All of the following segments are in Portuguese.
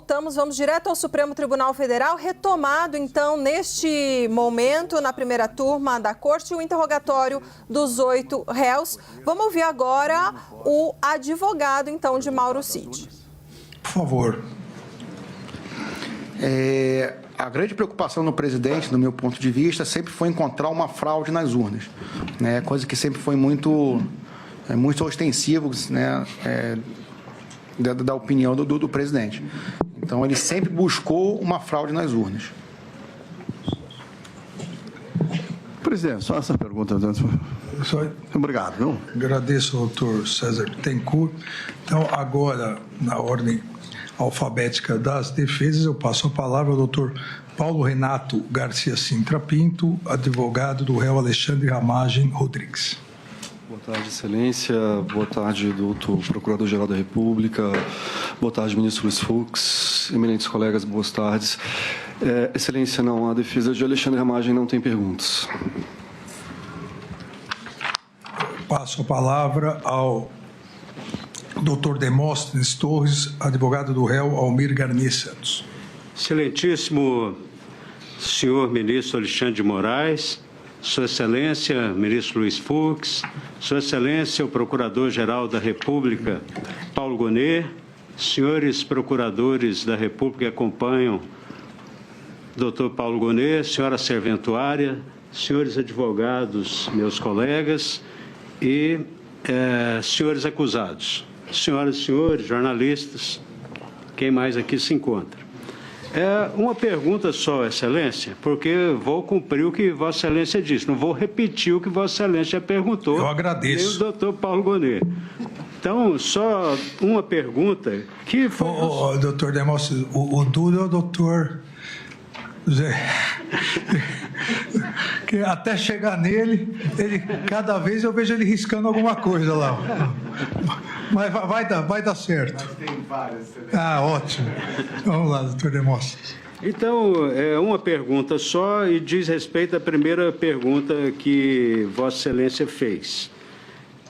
voltamos, vamos direto ao Supremo Tribunal Federal, retomado então neste momento, na primeira turma da Corte, o interrogatório dos 8 réus. Vamos ouvir agora o advogado então de Mauro Cid. Por favor. A grande preocupação do presidente, do meu ponto de vista, sempre foi encontrar uma fraude nas urnas, né? Coisa que sempre foi muito ostensivo, né? Da opinião do presidente. Então, ele sempre buscou uma fraude nas urnas. Presidente, só essa pergunta. Obrigado, viu? Agradeço ao doutor César Bittencourt. Então, agora, na ordem alfabética das defesas, eu passo a palavra ao doutor Paulo Renato Garcia Sintra Pinto, advogado do réu Alexandre Ramagem Rodrigues. Boa tarde, Excelência. Boa tarde, doutor Procurador-Geral da República. Boa tarde, ministro Luiz Fux. Eminentes colegas, boas tardes. Excelência, não, a defesa de Alexandre Ramagem não tem perguntas. Passo a palavra ao doutor Demóstenes Torres, advogado do réu Almir Garnier Santos. Excelentíssimo senhor ministro Alexandre de Moraes, Sua Excelência, ministro Luiz Fux, Sua Excelência, o Procurador-Geral da República, Paulo Gonet, senhores procuradores da República que acompanham doutor Paulo Gonet, senhora serventuária, senhores advogados, meus colegas e senhores acusados, senhoras e senhores, jornalistas, quem mais aqui se encontra. Uma pergunta só, Excelência, porque vou cumprir o que Vossa Excelência disse, não vou repetir o que Vossa Excelência perguntou. Eu agradeço. Nem o doutor Paulo Gonet. Então, só uma pergunta que foi... Doutor Demóstenes, o duro é o doutor Zé. Que até chegar nele, cada vez eu vejo ele riscando alguma coisa lá. Mas vai dar certo. Mas tem várias. Ótimo. Vamos lá, doutor Demóstenes. Então, uma pergunta só e diz respeito à primeira pergunta que Vossa Excelência fez.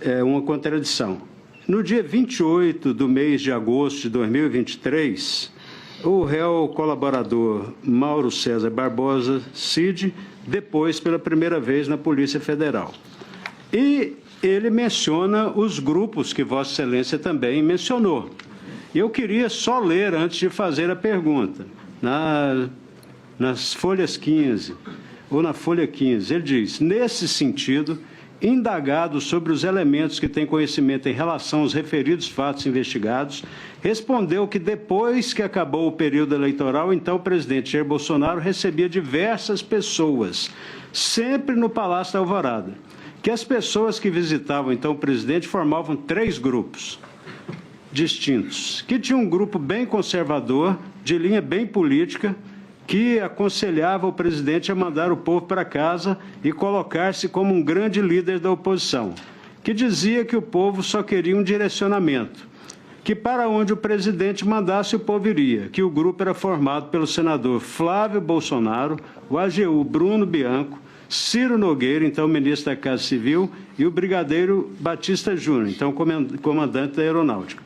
É uma contradição. No dia 28 do mês de agosto de 2023, o réu colaborador Mauro César Barbosa Cid depôs pela primeira vez na Polícia Federal. E ele menciona os grupos que Vossa Excelência também mencionou. Eu queria só ler antes de fazer a pergunta. Nas folhas 15, ou na folha 15, ele diz, nesse sentido, indagado sobre os elementos que têm conhecimento em relação aos referidos fatos investigados, respondeu que depois que acabou o período eleitoral, então o presidente Jair Bolsonaro recebia diversas pessoas, sempre no Palácio da Alvorada, que as pessoas que visitavam então o presidente formavam 3 grupos distintos, que tinha um grupo bem conservador, de linha bem política, que aconselhava o presidente a mandar o povo para casa e colocar-se como um grande líder da oposição, que dizia que o povo só queria um direcionamento, que para onde o presidente mandasse o povo iria, que o grupo era formado pelo senador Flávio Bolsonaro, o AGU Bruno Bianco, Ciro Nogueira, então ministro da Casa Civil, e o brigadeiro Batista Júnior, então comandante da Aeronáutica.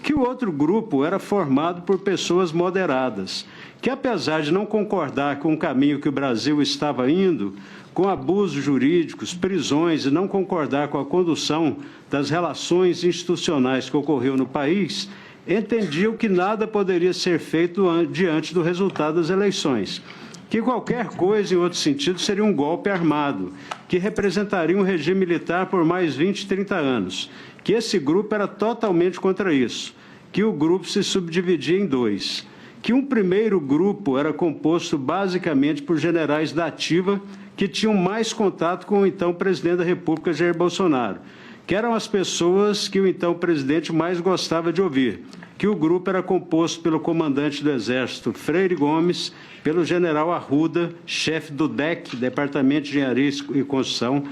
Que o outro grupo era formado por pessoas moderadas, que apesar de não concordar com o caminho que o Brasil estava indo, com abusos jurídicos, prisões e não concordar com a condução das relações institucionais que ocorreu no país, entendiam que nada poderia ser feito diante do resultado das eleições, que qualquer coisa, em outro sentido, seria um golpe armado, que representaria um regime militar por mais 20, 30 anos, que esse grupo era totalmente contra isso, que o grupo se subdividia em 2, que um primeiro grupo era composto basicamente por generais da ativa que tinham mais contato com o então presidente da República, Jair Bolsonaro, que eram as pessoas que o então presidente mais gostava de ouvir, que o grupo era composto pelo comandante do Exército, Freire Gomes, pelo general Arruda, chefe do DEC, Departamento de Engenharia e Construção,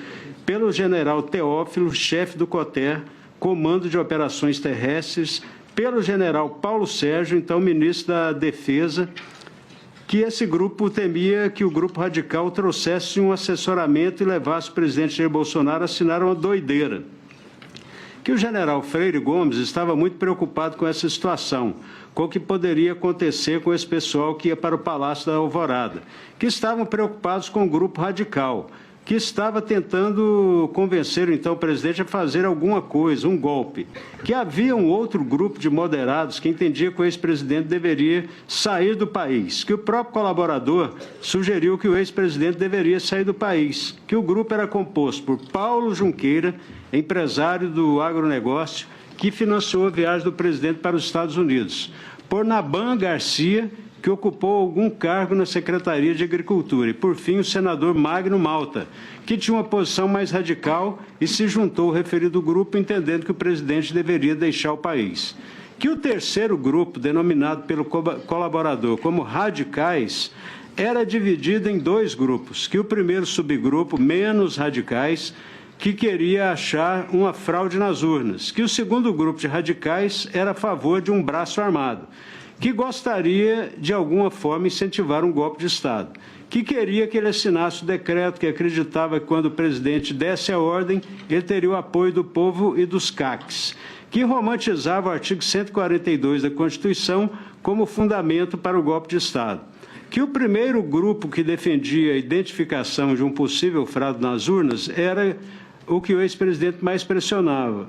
pelo general Teófilo, chefe do COTER, Comando de Operações Terrestres, pelo general Paulo Sérgio, então ministro da Defesa, que esse grupo temia que o grupo radical trouxesse um assessoramento e levasse o presidente Jair Bolsonaro a assinar uma doideira, que o general Freire Gomes estava muito preocupado com essa situação, com o que poderia acontecer com esse pessoal que ia para o Palácio da Alvorada, que estavam preocupados com o grupo radical, que estava tentando convencer, então, o presidente a fazer alguma coisa, um golpe, que havia um outro grupo de moderados que entendia que o ex-presidente deveria sair do país, que o próprio colaborador sugeriu que o ex-presidente deveria sair do país, que o grupo era composto por Paulo Junqueira, empresário do agronegócio, que financiou a viagem do presidente para os Estados Unidos, por Naban Garcia, que ocupou algum cargo na Secretaria de Agricultura, e, por fim, o senador Magno Malta, que tinha uma posição mais radical e se juntou ao referido grupo, entendendo que o presidente deveria deixar o país. Que o terceiro grupo, denominado pelo colaborador como radicais, era dividido em dois grupos, que o primeiro subgrupo, menos radicais, que queria achar uma fraude nas urnas, que o segundo grupo de radicais era a favor de um braço armado, que gostaria, de alguma forma, incentivar um golpe de Estado, que queria que ele assinasse o decreto, que acreditava que, quando o presidente desse a ordem, ele teria o apoio do povo e dos CACs, que romantizava o artigo 142 da Constituição como fundamento para o golpe de Estado, que o primeiro grupo que defendia a identificação de um possível fraude nas urnas era o que o ex-presidente mais pressionava,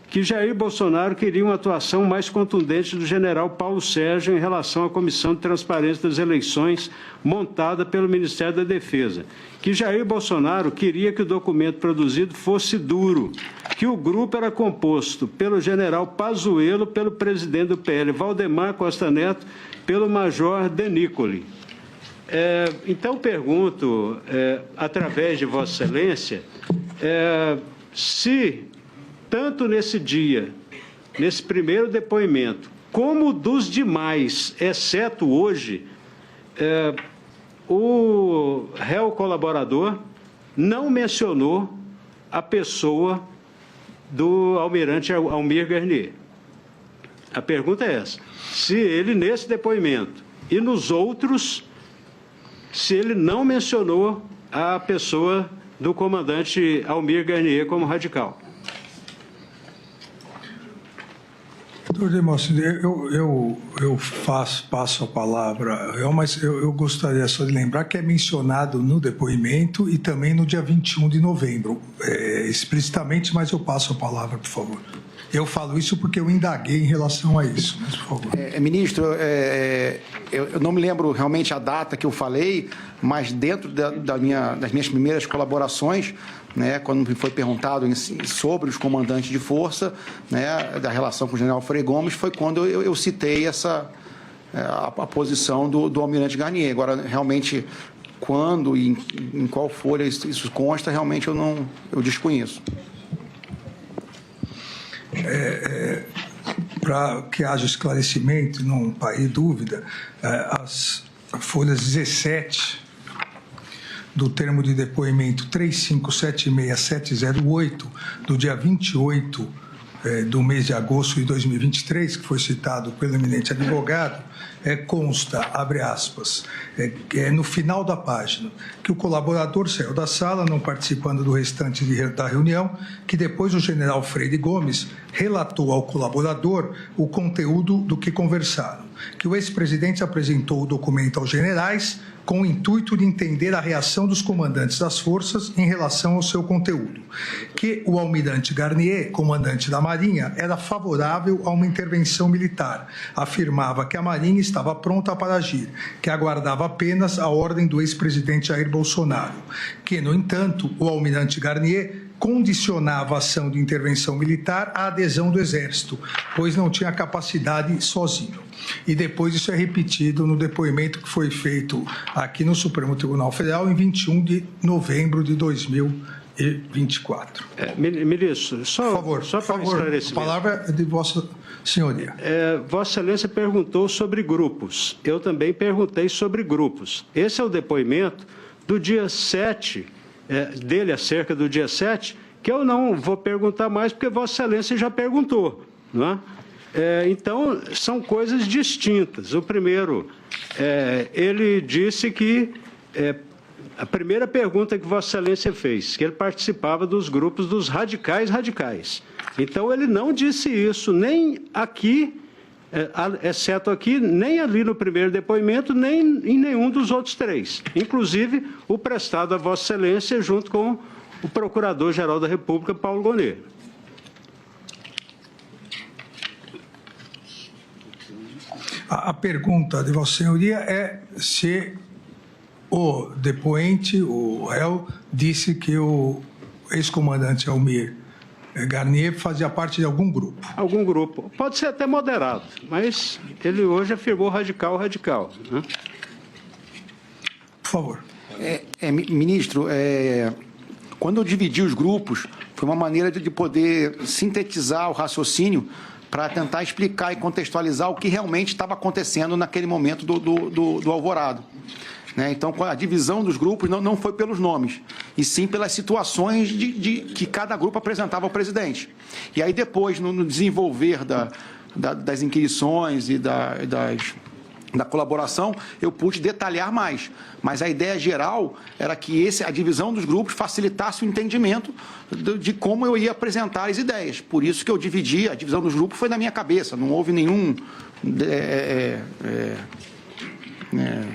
que Jair Bolsonaro queria uma atuação mais contundente do general Paulo Sérgio em relação à Comissão de Transparência das Eleições montada pelo Ministério da Defesa, que Jair Bolsonaro queria que o documento produzido fosse duro, que o grupo era composto pelo general Pazuello, pelo presidente do PL, Valdemar Costa Neto, pelo major Denícoli. Então, pergunto, através de Vossa Excelência, se tanto nesse dia, nesse primeiro depoimento, como dos demais, exceto hoje, o réu colaborador não mencionou a pessoa do almirante Almir Garnier. A pergunta é essa: se ele, nesse depoimento e nos outros, se ele não mencionou a pessoa do comandante Almir Garnier como radical. Doutor Demóstenes, eu passo a palavra, mas eu gostaria só de lembrar que é mencionado no depoimento e também no dia 21 de novembro, explicitamente, mas eu passo a palavra, por favor. Eu falo isso porque eu indaguei em relação a isso, mas, por favor. Ministro, eu não me lembro realmente a data que eu falei, mas dentro das minhas primeiras colaborações, né, quando me foi perguntado sobre os comandantes de força, né, da relação com o general Freire Gomes, foi quando eu citei a posição do almirante Garnier. Agora, realmente, quando e em qual folha isso consta, realmente eu desconheço. Para que haja esclarecimento e não paire dúvida, as folhas 17 do termo de depoimento 3576708, do dia 28 do mês de agosto de 2023, que foi citado pelo eminente advogado, consta, abre aspas, no final da página, que o colaborador saiu da sala, não participando do restante da reunião, que depois o general Freire Gomes relatou ao colaborador o conteúdo do que conversaram, que o ex-presidente apresentou o documento aos generais com o intuito de entender a reação dos comandantes das forças em relação ao seu conteúdo, que o almirante Garnier, comandante da Marinha, era favorável a uma intervenção militar, afirmava que a Marinha estava pronta para agir, que aguardava apenas a ordem do ex-presidente Jair Bolsonaro, que, no entanto, o almirante Garnier condicionava a ação de intervenção militar à adesão do Exército, pois não tinha capacidade sozinho. E depois isso é repetido no depoimento que foi feito aqui no Supremo Tribunal Federal em 21 de novembro de 2024. Ministro, só para esclarecimento. A palavra é de Vossa Senhoria. Vossa Excelência perguntou sobre grupos. Eu também perguntei sobre grupos. Esse é o depoimento do dia 7, dele acerca do dia 7, que eu não vou perguntar mais, porque Vossa Excelência já perguntou, não é? Então, são coisas distintas. O primeiro, ele disse que a primeira pergunta que Vossa Excelência fez, que ele participava dos grupos dos radicais. Então, ele não disse isso, nem aqui, exceto aqui, nem ali no primeiro depoimento, nem em nenhum dos outros 3. Inclusive, o prestado a Vossa Excelência junto com o Procurador-Geral da República, Paulo Gonet. A pergunta de Vossa Senhoria é se o depoente, o réu, disse que o ex-comandante Almir Garnier fazia parte de algum grupo. Algum grupo. Pode ser até moderado, mas ele hoje afirmou radical. Né? Por favor. Ministro, quando eu dividi os grupos, foi uma maneira de poder sintetizar o raciocínio para tentar explicar e contextualizar o que realmente estava acontecendo naquele momento do Alvorado. Né? Então, a divisão dos grupos não foi pelos nomes, e sim pelas situações que cada grupo apresentava ao presidente. E aí, depois, no desenvolver das inquirições e da colaboração, eu pude detalhar mais. Mas a ideia geral era que a divisão dos grupos facilitasse o entendimento de como eu ia apresentar as ideias. Por isso que eu dividi, a divisão dos grupos foi na minha cabeça, não houve nenhum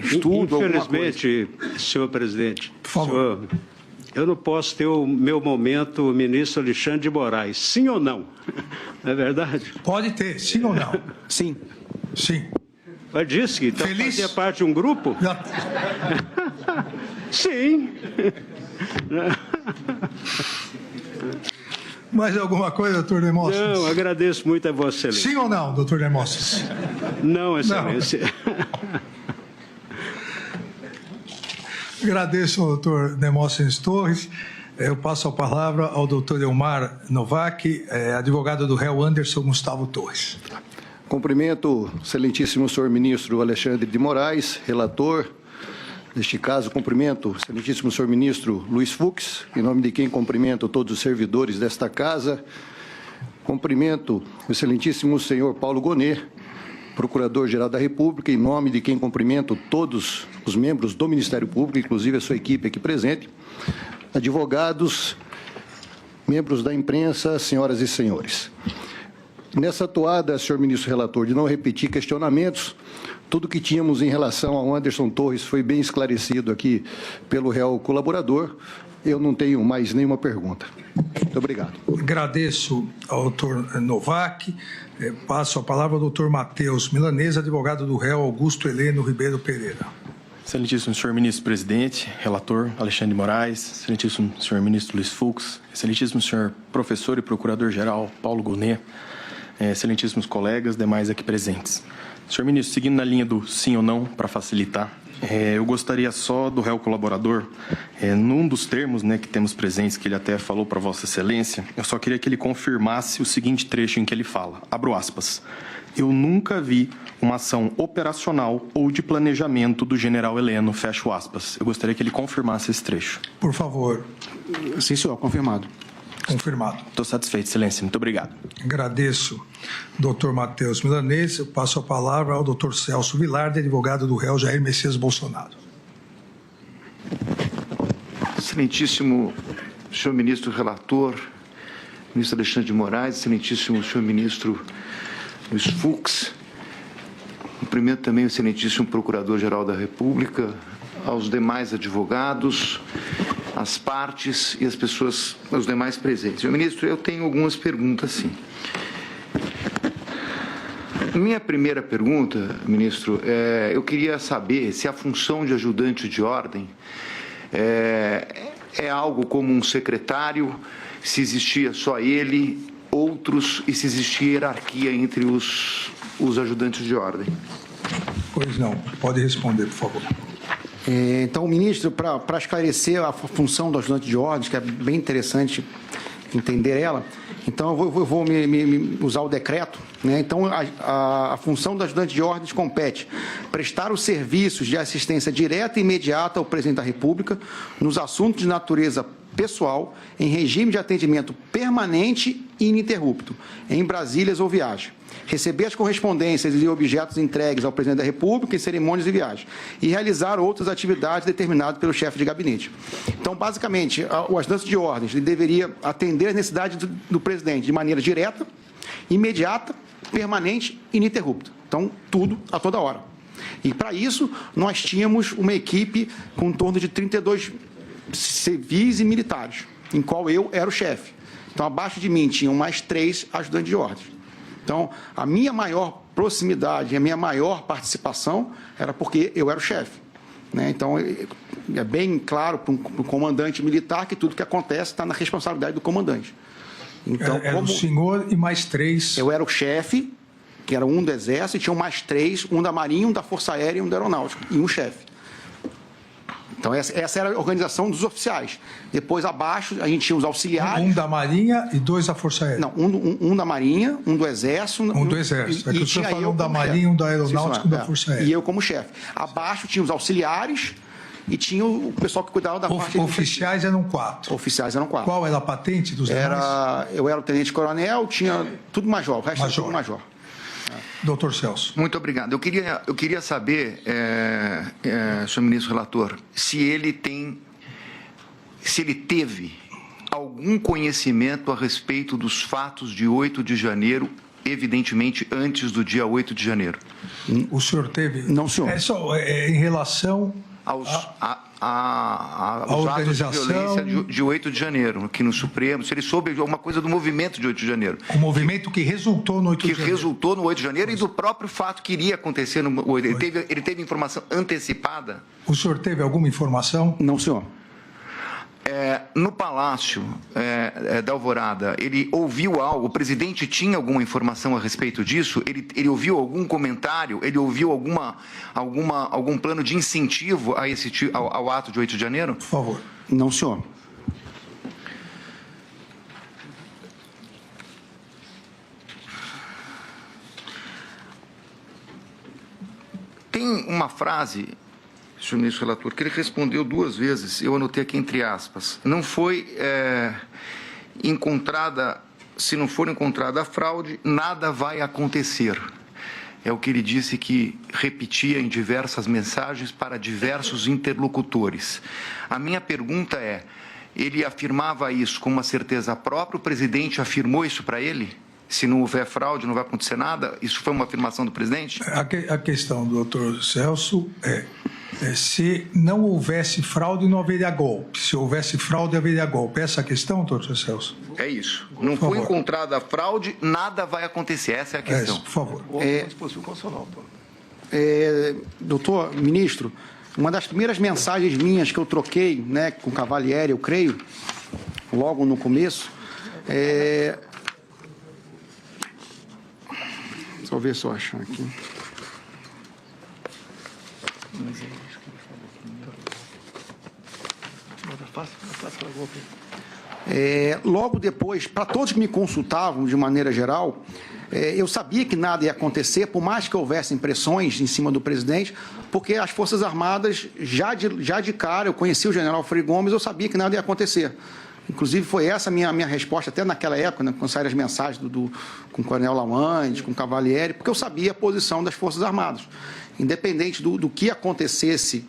estudo. Infelizmente, senhor presidente, por favor. Eu não posso ter o meu momento, o ministro Alexandre de Moraes. Sim ou não? Não é verdade? Pode ter, sim ou não? Sim. Sim. Mas disse que fazia parte de um grupo? Já... Sim. Mais alguma coisa, doutor Demóstenes? Não, agradeço muito a Vossa Excelência. Sim ou não, doutor Demóstenes? Não, Excelência. Não. Agradeço ao doutor Demóstenes Torres. Eu passo a palavra ao doutor Elmar Novak, advogado do réu Anderson Gustavo Torres. Cumprimento, excelentíssimo senhor ministro Alexandre de Moraes, relator. Neste caso, cumprimento, excelentíssimo senhor ministro Luiz Fux, em nome de quem cumprimento todos os servidores desta casa. Cumprimento o excelentíssimo senhor Paulo Gonet, Procurador-Geral da República, em nome de quem cumprimento todos os membros do Ministério Público, inclusive a sua equipe aqui presente, advogados, membros da imprensa, senhoras e senhores. Nessa toada, senhor ministro relator, de não repetir questionamentos, tudo que tínhamos em relação ao Anderson Torres foi bem esclarecido aqui pelo réu colaborador. Eu não tenho mais nenhuma pergunta. Muito obrigado. Agradeço ao doutor Novak. Passo a palavra ao doutor Matheus Milanês, advogado do réu Augusto Heleno Ribeiro Pereira. Excelentíssimo senhor ministro-presidente, relator Alexandre de Moraes, excelentíssimo senhor ministro Luiz Fux, excelentíssimo senhor professor e procurador-geral Paulo Gonet, excelentíssimos colegas, demais aqui presentes. Senhor ministro, seguindo na linha do sim ou não, para facilitar, eu gostaria só do réu colaborador, num dos termos que temos presentes, que ele até falou para Vossa Excelência, eu só queria que ele confirmasse o seguinte trecho em que ele fala, abro aspas, eu nunca vi uma ação operacional ou de planejamento do general Heleno, fecho aspas. Eu gostaria que ele confirmasse esse trecho. Por favor. Sim, senhor, confirmado. Confirmado. Estou satisfeito, Excelência. Muito obrigado. Agradeço, doutor Matheus Milanês. Eu passo a palavra ao doutor Celso Vilardi, advogado do réu Jair Messias Bolsonaro. Excelentíssimo senhor ministro relator, ministro Alexandre de Moraes, excelentíssimo senhor ministro Luiz Fux, cumprimento também o excelentíssimo Procurador-Geral da República, aos demais advogados, as partes e as pessoas, os demais presentes. Senhor ministro, eu tenho algumas perguntas, sim. Minha primeira pergunta, ministro, eu queria saber se a função de ajudante de ordem é algo como um secretário, se existia só ele, outros, e se existia hierarquia entre os ajudantes de ordem. Pois não. Pode responder, por favor. Então, ministro, para esclarecer a função do ajudante de ordens, que é bem interessante entender ela, então eu vou usar o decreto. Então, a função do ajudante de ordens compete prestar os serviços de assistência direta e imediata ao presidente da República nos assuntos de natureza pessoal, em regime de atendimento permanente ininterrupto, em Brasília ou viagem. Receber as correspondências e objetos entregues ao presidente da República em cerimônias e viagens. E realizar outras atividades determinadas pelo chefe de gabinete. Então, basicamente, o ajudante de ordens ele deveria atender às necessidades do presidente de maneira direta, imediata, permanente e ininterrupta. Então, tudo a toda hora. E, para isso, nós tínhamos uma equipe com em torno de 32 civis e militares, em qual eu era o chefe. Então, abaixo de mim, tinham mais 3 ajudantes de ordens. Então, a minha maior proximidade, a minha maior participação era porque eu era o chefe. Né? Então, é bem claro para um comandante militar que tudo que acontece está na responsabilidade do comandante. Então, era o senhor e mais 3. Eu era o chefe, que era um do Exército, e tinham mais 3, um da Marinha, um da Força Aérea e um da Aeronáutica, e um chefe. Então, essa era a organização dos oficiais. Depois, abaixo, a gente tinha os auxiliares. Um da Marinha e 2 da Força Aérea. Não, um da Marinha, um do Exército. Um do Exército. É que o senhor falou um da Marinha, um da Aeronáutica e um da Força Aérea. E eu como chefe. Abaixo tinha os auxiliares e tinha o pessoal que cuidava da parte... Oficiais eram 4. Oficiais eram 4. Qual era a patente dos demais? Eu era o tenente-coronel, tinha tudo major, o resto era tudo major. Doutor Celso. Muito obrigado. Eu queria saber, senhor ministro relator, se ele teve algum conhecimento a respeito dos fatos de 8 de janeiro, evidentemente antes do dia 8 de janeiro. O senhor teve? Não, senhor. Em relação aos a atos de violência de 8 de janeiro, aqui no Supremo, se ele soube alguma coisa do movimento de 8 de janeiro. O movimento que resultou no 8 de janeiro. Que resultou no 8 de janeiro e do próprio fato que iria acontecer no 8. Ele teve informação antecipada? O senhor teve alguma informação? Não, senhor. No Palácio da Alvorada, ele ouviu algo? O presidente tinha alguma informação a respeito disso? Ele ouviu algum comentário? Ele ouviu algum plano de incentivo ao ato de 8 de janeiro? Por favor. Não, senhor. Tem uma frase, senhor ministro relator, que ele respondeu 2 vezes, eu anotei aqui entre aspas, não foi encontrada, se não for encontrada a fraude, nada vai acontecer. É o que ele disse que repetia em diversas mensagens para diversos interlocutores. A minha pergunta é, ele afirmava isso com uma certeza própria, o presidente afirmou isso para ele? Se não houver fraude, não vai acontecer nada? Isso foi uma afirmação do presidente? A questão do doutor Celso se não houvesse fraude, não haveria golpe. Se houvesse fraude, haveria golpe. Essa é a questão, doutor Celso? É isso. Não foi encontrada a fraude, nada vai acontecer. Essa é a questão. Por favor. Doutor ministro, uma das primeiras mensagens minhas que eu troquei, né, com o Cavalieri, eu creio, logo no começo, deixa eu ver se eu achar aqui. Logo depois, para todos que me consultavam de maneira geral, eu sabia que nada ia acontecer, por mais que houvessem pressões em cima do presidente, porque as Forças Armadas, já de cara, eu conheci o general Frei Gomes, eu sabia que nada ia acontecer. Inclusive, foi essa a minha resposta, até naquela época, né, quando saíram as mensagens com o coronel Lamande, com o Cavalieri, porque eu sabia a posição das Forças Armadas. Independente do que acontecesse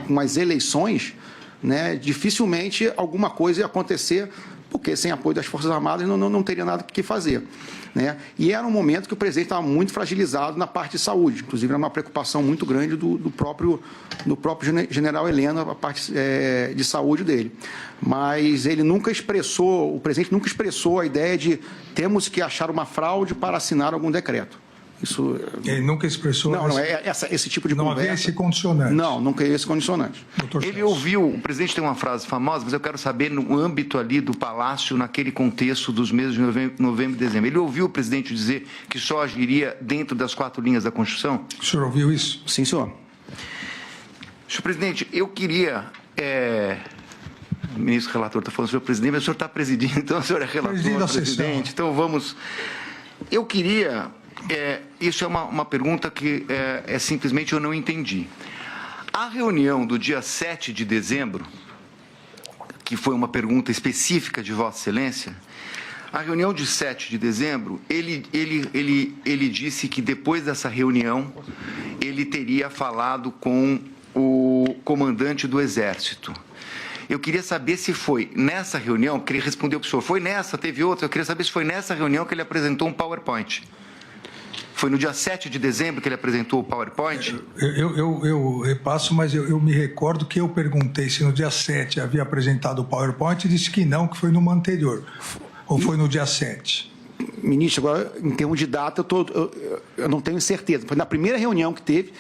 com as eleições, né, dificilmente alguma coisa ia acontecer, porque sem apoio das Forças Armadas não teria nada que fazer. Né? E era um momento que o presidente estava muito fragilizado na parte de saúde, inclusive era uma preocupação muito grande do próprio general Heleno, a parte de saúde dele. Mas ele nunca expressou, o presidente nunca expressou a ideia de temos que achar uma fraude para assinar algum decreto. Isso... Ele nunca expressou... esse tipo de não conversa... Não havia esse condicionante. Não, nunca havia esse condicionante. Ele ouviu, o presidente tem uma frase famosa, mas eu quero saber no âmbito ali do Palácio, naquele contexto dos meses de novembro e dezembro. Ele ouviu o presidente dizer que só agiria dentro das 4 linhas da Constituição? O senhor ouviu isso? Sim, senhor. Senhor presidente, eu queria... O ministro relator está falando, senhor presidente, mas o senhor está presidindo, então o senhor é relator, presidente. Então vamos... Eu queria... isso é uma pergunta que simplesmente eu não entendi. A reunião do dia 7 de dezembro, que foi uma pergunta específica de Vossa Excelência, A reunião de 7 de dezembro, ele disse que depois dessa reunião, ele teria falado com o comandante do Exército. Eu queria saber se foi nessa reunião, porque ele respondeu para o senhor, foi nessa, teve outra, eu queria saber se foi nessa reunião que ele apresentou um PowerPoint. Foi no dia 7 de dezembro que ele apresentou o PowerPoint? Eu repasso, mas eu me recordo que eu perguntei se no dia 7 havia apresentado o PowerPoint e disse que não, que foi numa anterior. Ou foi no dia 7? Ministro, agora, em termos de data, eu não tenho certeza. Foi na primeira reunião que teve,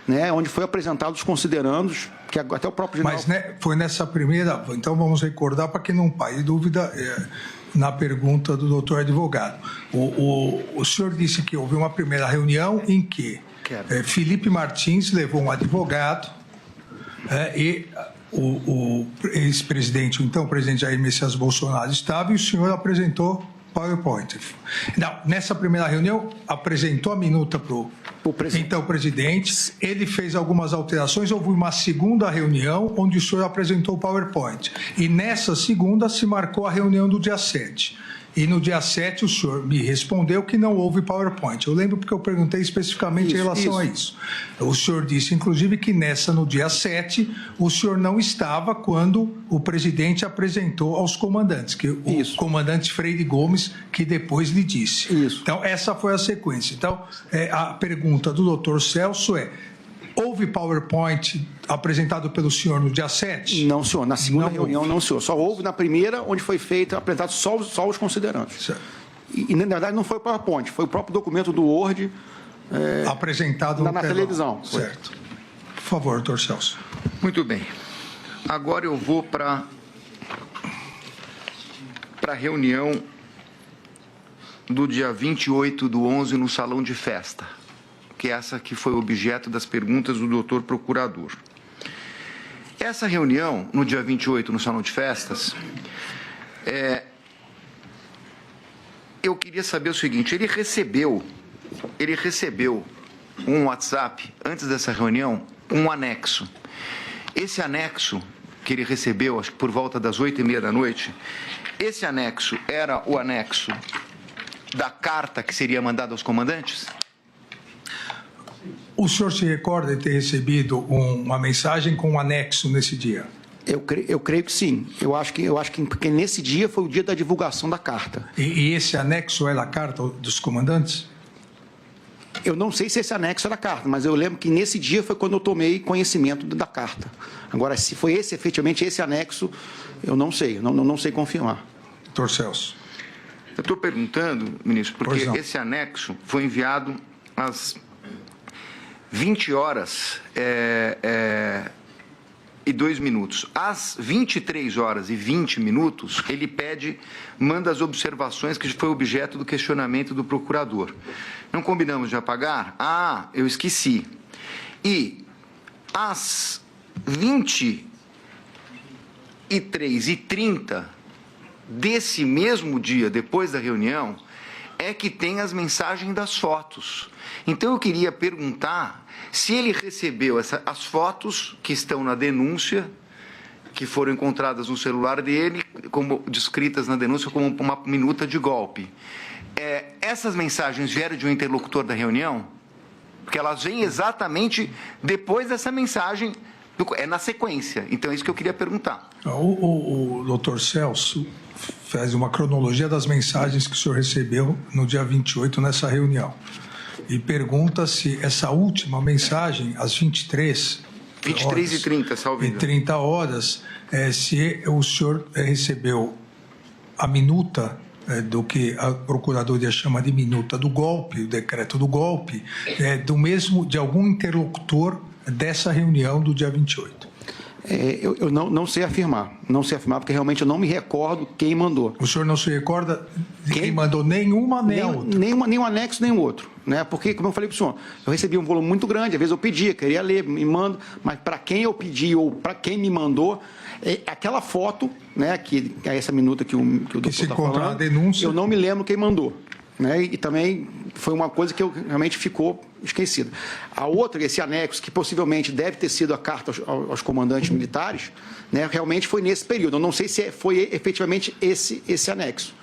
né, onde foi apresentado os considerandos, que até o próprio general... Mas né, foi nessa primeira... Então, vamos recordar para que não pare dúvida na pergunta do doutor advogado. O senhor disse que houve uma primeira reunião em que Felipe Martins levou um advogado e o ex-presidente, o então presidente Jair Messias Bolsonaro estava e o senhor apresentou PowerPoint. Não, nessa primeira reunião, apresentou a minuta para o então presidente, ele fez algumas alterações, houve uma segunda reunião onde o senhor apresentou o PowerPoint. E nessa segunda se marcou a reunião do dia 7. E no dia 7 o senhor me respondeu que não houve PowerPoint. Eu lembro porque eu perguntei especificamente em relação a isso. O senhor disse, inclusive, que no dia 7, o senhor não estava quando o presidente apresentou aos comandantes, que o comandante Freire Gomes, que depois lhe disse. Isso. Então, essa foi a sequência. Então, a pergunta do doutor Celso houve PowerPoint apresentado pelo senhor no dia 7? Não, senhor. Na segunda reunião, não, senhor. Só houve na primeira, onde foi feito, apresentado só os considerandos. Certo. E, na verdade, não foi o PowerPoint, foi o próprio documento do Word apresentado na televisão. Certo. Por favor, doutor Celso. Muito bem. Agora eu vou para a reunião do dia 28/11 no Salão de Festa, que é essa que foi objeto das perguntas do doutor procurador. Essa reunião, no dia 28, no Salão de Festas, eu queria saber o seguinte, ele recebeu um WhatsApp, antes dessa reunião, um anexo. Esse anexo que ele recebeu, acho que por volta das 8h30 da noite, esse anexo era o anexo da carta que seria mandada aos comandantes? O senhor se recorda de ter recebido uma mensagem com um anexo nesse dia? Eu creio que sim. Eu acho que porque nesse dia foi o dia da divulgação da carta. E esse anexo era a carta dos comandantes? Eu não sei se esse anexo era a carta, mas eu lembro que nesse dia foi quando eu tomei conhecimento da carta. Agora, se foi efetivamente esse anexo, eu não sei, não sei confirmar. Doutor Celso. Eu estou perguntando, ministro, porque esse anexo foi enviado às 20h02. Às 23h20, ele manda as observações que foi objeto do questionamento do procurador. Não combinamos de apagar? Ah, eu esqueci. E às 23h30 desse mesmo dia, depois da reunião, é que tem as mensagens das fotos. Então, eu queria perguntar se ele recebeu as fotos que estão na denúncia, que foram encontradas no celular dele, como descritas na denúncia como uma minuta de golpe. Essas mensagens vieram de um interlocutor da reunião? Porque elas vêm exatamente depois dessa mensagem, na sequência. Então, é isso que eu queria perguntar. O doutor Celso faz uma cronologia das mensagens que o senhor recebeu no dia 28 nessa reunião. E pergunta se essa última mensagem, às 23h30, salve. E 30 horas, se o senhor recebeu a minuta do que a Procuradoria chama de minuta do golpe, o decreto do golpe, de algum interlocutor dessa reunião do dia 28. Eu não sei afirmar, porque realmente eu não me recordo quem mandou. O senhor não se recorda de quem mandou nenhuma nem a outra? Nem um anexo, nem o outro. Né? Porque, como eu falei para o senhor, eu recebi um volume muito grande, às vezes eu pedia, queria ler, me mando, mas para quem eu pedi ou para quem me mandou, aquela foto, né, que é essa minuta que o doutor está falando, a denúncia. Eu não me lembro quem mandou. Né? E também foi uma coisa que realmente ficou esquecida. A outra, esse anexo, que possivelmente deve ter sido a carta aos comandantes militares, né, realmente foi nesse período. Eu não sei se foi efetivamente esse anexo.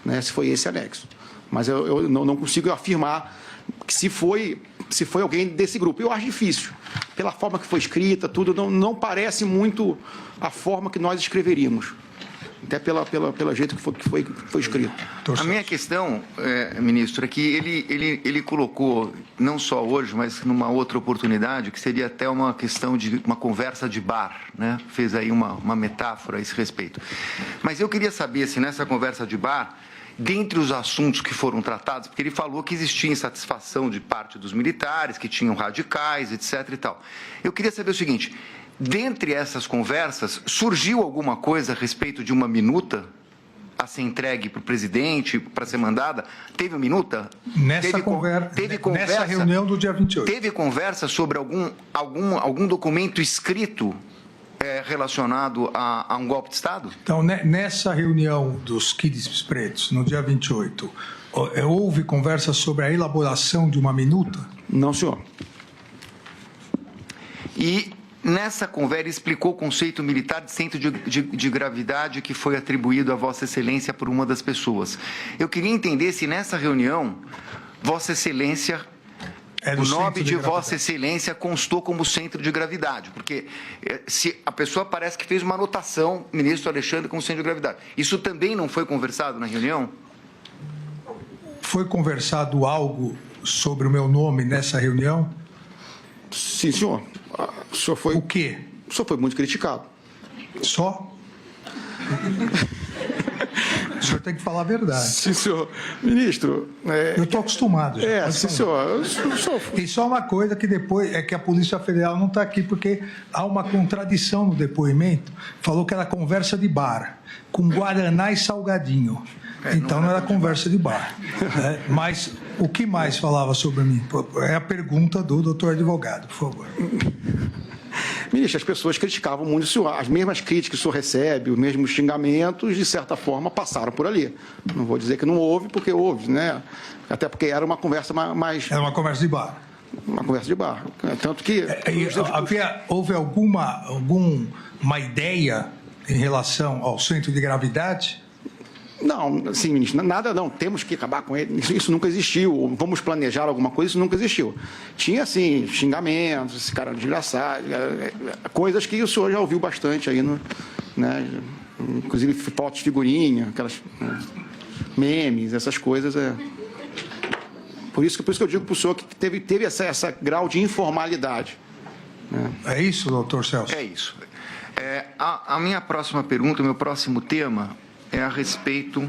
né, se foi esse anexo. Mas eu não consigo afirmar que se foi alguém desse grupo. Eu acho difícil. Pela forma que foi escrita, tudo, não parece muito a forma que nós escreveríamos. Até pelo jeito que foi escrito. A minha questão, ministro, é que ele colocou, não só hoje, mas numa outra oportunidade, que seria até uma questão de uma conversa de bar, né? Fez aí uma metáfora a esse respeito. Mas eu queria saber se nessa conversa de bar, dentre os assuntos que foram tratados, porque ele falou que existia insatisfação de parte dos militares, que tinham radicais, etc. e tal. Eu queria saber o seguinte: dentre essas conversas, surgiu alguma coisa a respeito de uma minuta a ser entregue para o presidente, para ser mandada? Teve uma minuta? Nessa reunião do dia 28. Teve conversa sobre algum documento escrito relacionado a um golpe de Estado? Então, nessa reunião dos quids pretos, no dia 28, houve conversa sobre a elaboração de uma minuta? Não, senhor. E nessa conversa ele explicou o conceito militar de centro de gravidade que foi atribuído a Vossa Excelência por uma das pessoas. Eu queria entender se nessa reunião Vossa Excelência, o nome de Vossa Excelência constou como centro de gravidade, porque se a pessoa parece que fez uma anotação, ministro Alexandre, como centro de gravidade. Isso também não foi conversado na reunião? Foi conversado algo sobre o meu nome nessa reunião? Sim, senhor. O senhor foi... O quê? O senhor foi muito criticado. Só? O senhor tem que falar a verdade. Sim, senhor. Ministro... Eu estou acostumado. Sim, senhor. E só uma coisa que depois é que a Polícia Federal não está aqui, porque há uma contradição no depoimento. Falou que era conversa de bar, com guaraná e salgadinho. Então não era conversa de bar. Mas o que mais falava sobre mim? É a pergunta do doutor advogado, por favor. Ministro, as pessoas criticavam muito o senhor. As mesmas críticas que o senhor recebe, os mesmos xingamentos, de certa forma, passaram por ali. Não vou dizer que não houve, porque houve, né? Até porque era uma conversa mais... Era uma conversa de bar. Uma conversa de bar. Tanto que... Houve alguma ideia em relação ao centro de gravidade? Não, sim, ministro, nada não, temos que acabar com ele, isso nunca existiu, vamos planejar alguma coisa, isso nunca existiu. Tinha, assim, xingamentos, esse cara desgraçado, coisas que o senhor já ouviu bastante aí, né? Inclusive fotos de figurinha, aquelas memes, essas coisas. Por isso que eu digo para o senhor que teve essa grau de informalidade. Né? É isso, doutor Celso? É isso. A minha próxima pergunta, o meu próximo tema é a respeito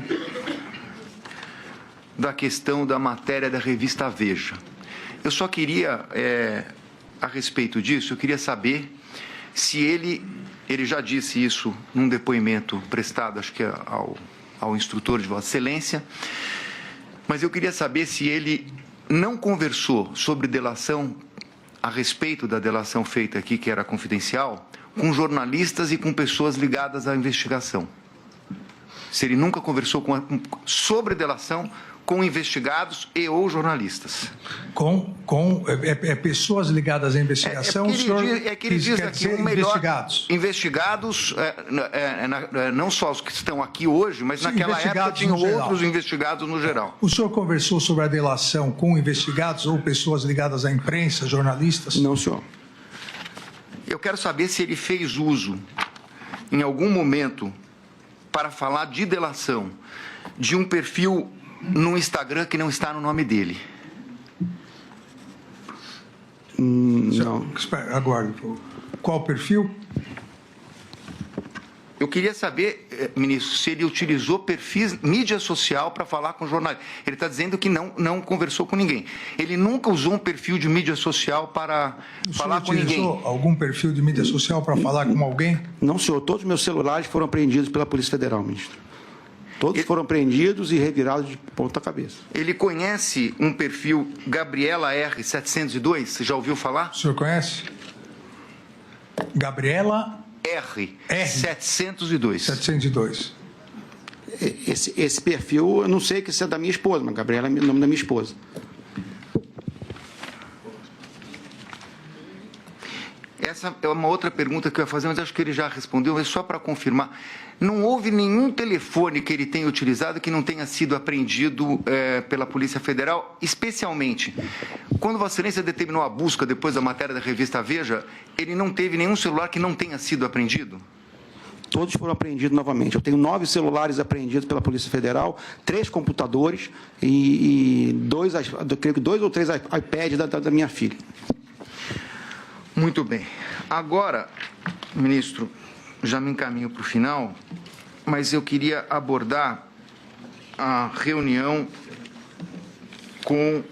da questão da matéria da revista Veja. Eu só queria, a respeito disso, eu queria saber se ele já disse isso num depoimento prestado, acho que ao instrutor de Vossa Excelência, mas eu queria saber se ele não conversou sobre delação, a respeito da delação feita aqui, que era confidencial, com jornalistas e com pessoas ligadas à investigação. Se ele nunca conversou sobre delação com investigados e ou jornalistas. Com pessoas ligadas à investigação, ele diz aqui um melhor... Investigados? Não só os que estão aqui hoje, mas naquela época tinham outros investigados no geral. O senhor conversou sobre a delação com investigados ou pessoas ligadas à imprensa, jornalistas? Não, senhor. Eu quero saber se ele fez uso, em algum momento, para falar de delação, de um perfil no Instagram que não está no nome dele. Não. Espera, aguarde. Qual perfil? Eu queria saber, ministro, se ele utilizou perfis, mídia social para falar com jornalistas. Ele está dizendo que não conversou com ninguém. Ele nunca usou um perfil de mídia social para falar com ninguém. Utilizou algum perfil de mídia social para falar com alguém? Não, senhor. Todos os meus celulares foram apreendidos pela Polícia Federal, ministro. Todos foram apreendidos e revirados de ponta cabeça. Ele conhece um perfil Gabriela R. 702? Você já ouviu falar? O senhor conhece? Gabriela... R. 702. 702. Esse perfil, eu não sei que isso é da minha esposa, mas Gabriela é o nome da minha esposa. Essa é uma outra pergunta que eu ia fazer, mas acho que ele já respondeu, mas só para confirmar. Não houve nenhum telefone que ele tenha utilizado que não tenha sido apreendido pela Polícia Federal, especialmente quando Vossa Excelência determinou a busca depois da matéria da revista Veja, ele não teve nenhum celular que não tenha sido apreendido? Todos foram apreendidos novamente. Eu tenho 9 celulares apreendidos pela Polícia Federal, 3 computadores e 2 ou 3 iPads da minha filha. Muito bem. Agora, ministro, já me encaminho para o final, mas eu queria abordar a reunião com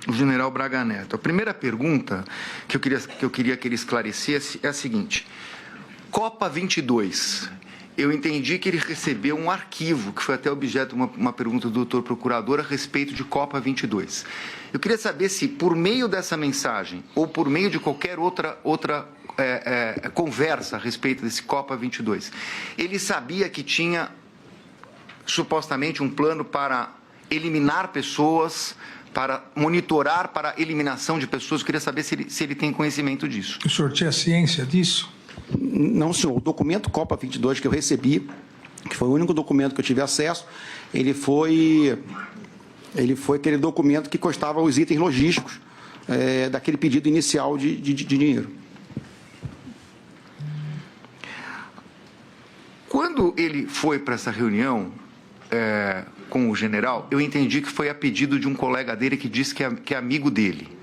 o general Braga Neto. A primeira pergunta que eu queria que ele esclarecesse é a seguinte: Copa 22. Eu entendi que ele recebeu um arquivo, que foi até objeto de uma pergunta do doutor procurador a respeito de Copa 22. Eu queria saber se, por meio dessa mensagem, ou por meio de qualquer outra conversa a respeito desse Copa 22, ele sabia que tinha, supostamente, um plano para eliminar pessoas, para monitorar, para eliminação de pessoas. Eu queria saber se ele tem conhecimento disso. O senhor tinha ciência disso? Não, senhor. O documento Copa 22 que eu recebi, que foi o único documento que eu tive acesso, ele foi aquele documento que constava os itens logísticos daquele pedido inicial de dinheiro. Quando ele foi para essa reunião com o general, eu entendi que foi a pedido de um colega dele que disse que é amigo dele.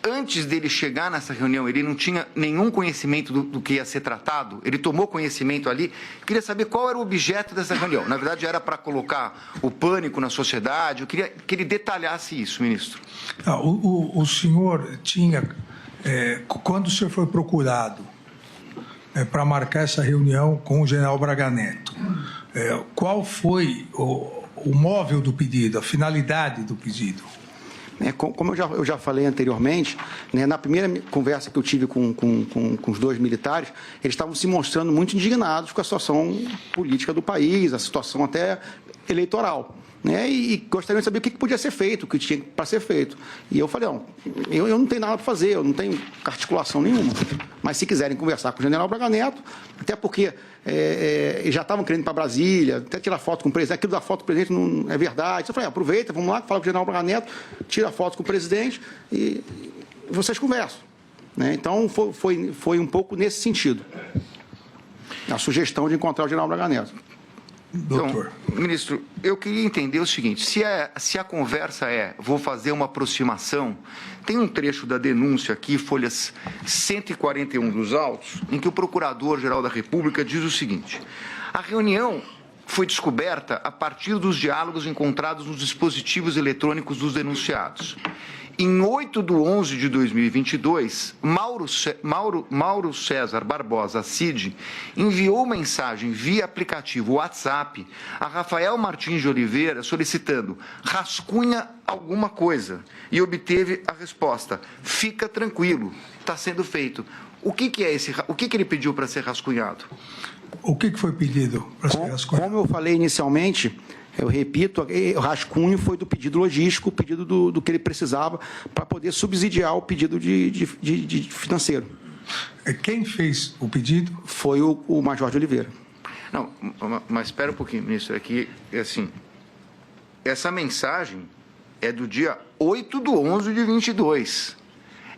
Antes dele chegar nessa reunião, ele não tinha nenhum conhecimento do que ia ser tratado? Ele tomou conhecimento ali? Eu queria saber qual era o objeto dessa reunião. Na verdade, era para colocar o pânico na sociedade. Eu queria que ele detalhasse isso, ministro. O senhor tinha, quando o senhor foi procurado para marcar essa reunião com o general Braga Neto, qual foi o móvel do pedido, a finalidade do pedido? Como eu já falei anteriormente, na primeira conversa que eu tive com os 2 militares, eles estavam se mostrando muito indignados com a situação política do país, a situação até eleitoral. E gostariam de saber o que podia ser feito, o que tinha para ser feito. E eu falei, não, eu não tenho nada para fazer, eu não tenho articulação nenhuma. Mas se quiserem conversar com o general Braga Neto, até porque já estavam querendo ir para Brasília, até tirar foto com o presidente, aquilo da foto com o presidente não é verdade. Eu falei, aproveita, vamos lá, fala com o general Braga Neto, tira foto com o presidente e vocês conversam. Então, foi um pouco nesse sentido, a sugestão de encontrar o general Braga Neto. Doutor. Então, ministro, eu queria entender o seguinte: se a conversa vou fazer uma aproximação, tem um trecho da denúncia aqui, folhas 141 dos autos, em que o Procurador-Geral da República diz o seguinte: a reunião foi descoberta a partir dos diálogos encontrados nos dispositivos eletrônicos dos denunciados. Em 8/11/2022, Mauro César Barbosa Cid enviou mensagem via aplicativo WhatsApp a Rafael Martins de Oliveira solicitando rascunha alguma coisa e obteve a resposta: fica tranquilo, está sendo feito. O que ele pediu para ser rascunhado? O que foi pedido para ser rascunhado? Como eu falei inicialmente, eu repito, o rascunho foi do pedido logístico, o pedido do que ele precisava para poder subsidiar o pedido de financeiro. Quem fez o pedido? Foi o Major de Oliveira. Não, mas espera um pouquinho, ministro. Aqui, assim, essa mensagem é do dia 8/11/22.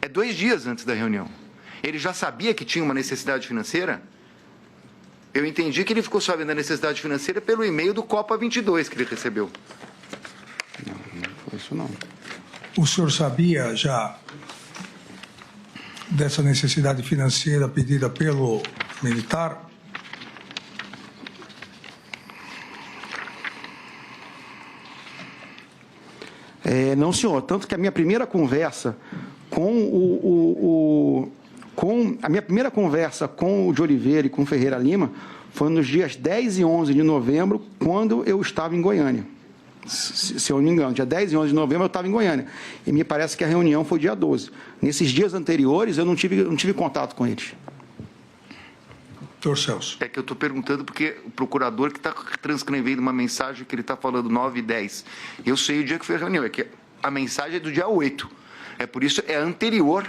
É 2 dias antes da reunião. Ele já sabia que tinha uma necessidade financeira? Eu entendi que ele ficou sabendo da necessidade financeira pelo e-mail do Copa 22 que ele recebeu. Não foi isso não. O senhor sabia já dessa necessidade financeira pedida pelo militar? Não, senhor. Tanto que a minha primeira conversa a minha primeira conversa com o de Oliveira e com o Ferreira Lima foi nos dias 10 e 11 de novembro, quando eu estava em Goiânia. Se eu não me engano, dia 10 e 11 de novembro eu estava em Goiânia. E me parece que a reunião foi dia 12. Nesses dias anteriores, eu não tive contato com eles. Doutor Celso. É que eu estou perguntando porque o procurador que está transcrevendo uma mensagem que ele está falando 9 e 10. Eu sei o dia que foi a reunião, é que a mensagem é do dia 8. É por isso, é anterior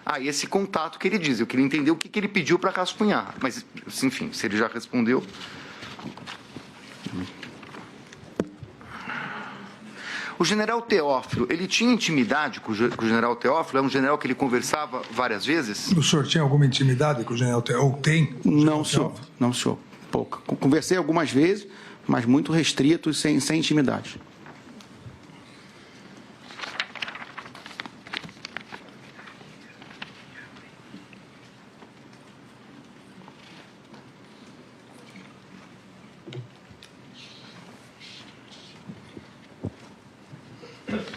a esse contato que ele diz. Eu queria entender o que ele pediu para rascunhar. Mas, enfim, se ele já respondeu... O general Teófilo, ele tinha intimidade com o general Teófilo? É um general que ele conversava várias vezes? O senhor tinha alguma intimidade com o general Teófilo? Ou tem? Não, senhor. Não, senhor. Pouca. Conversei algumas vezes, mas muito restrito e sem intimidade.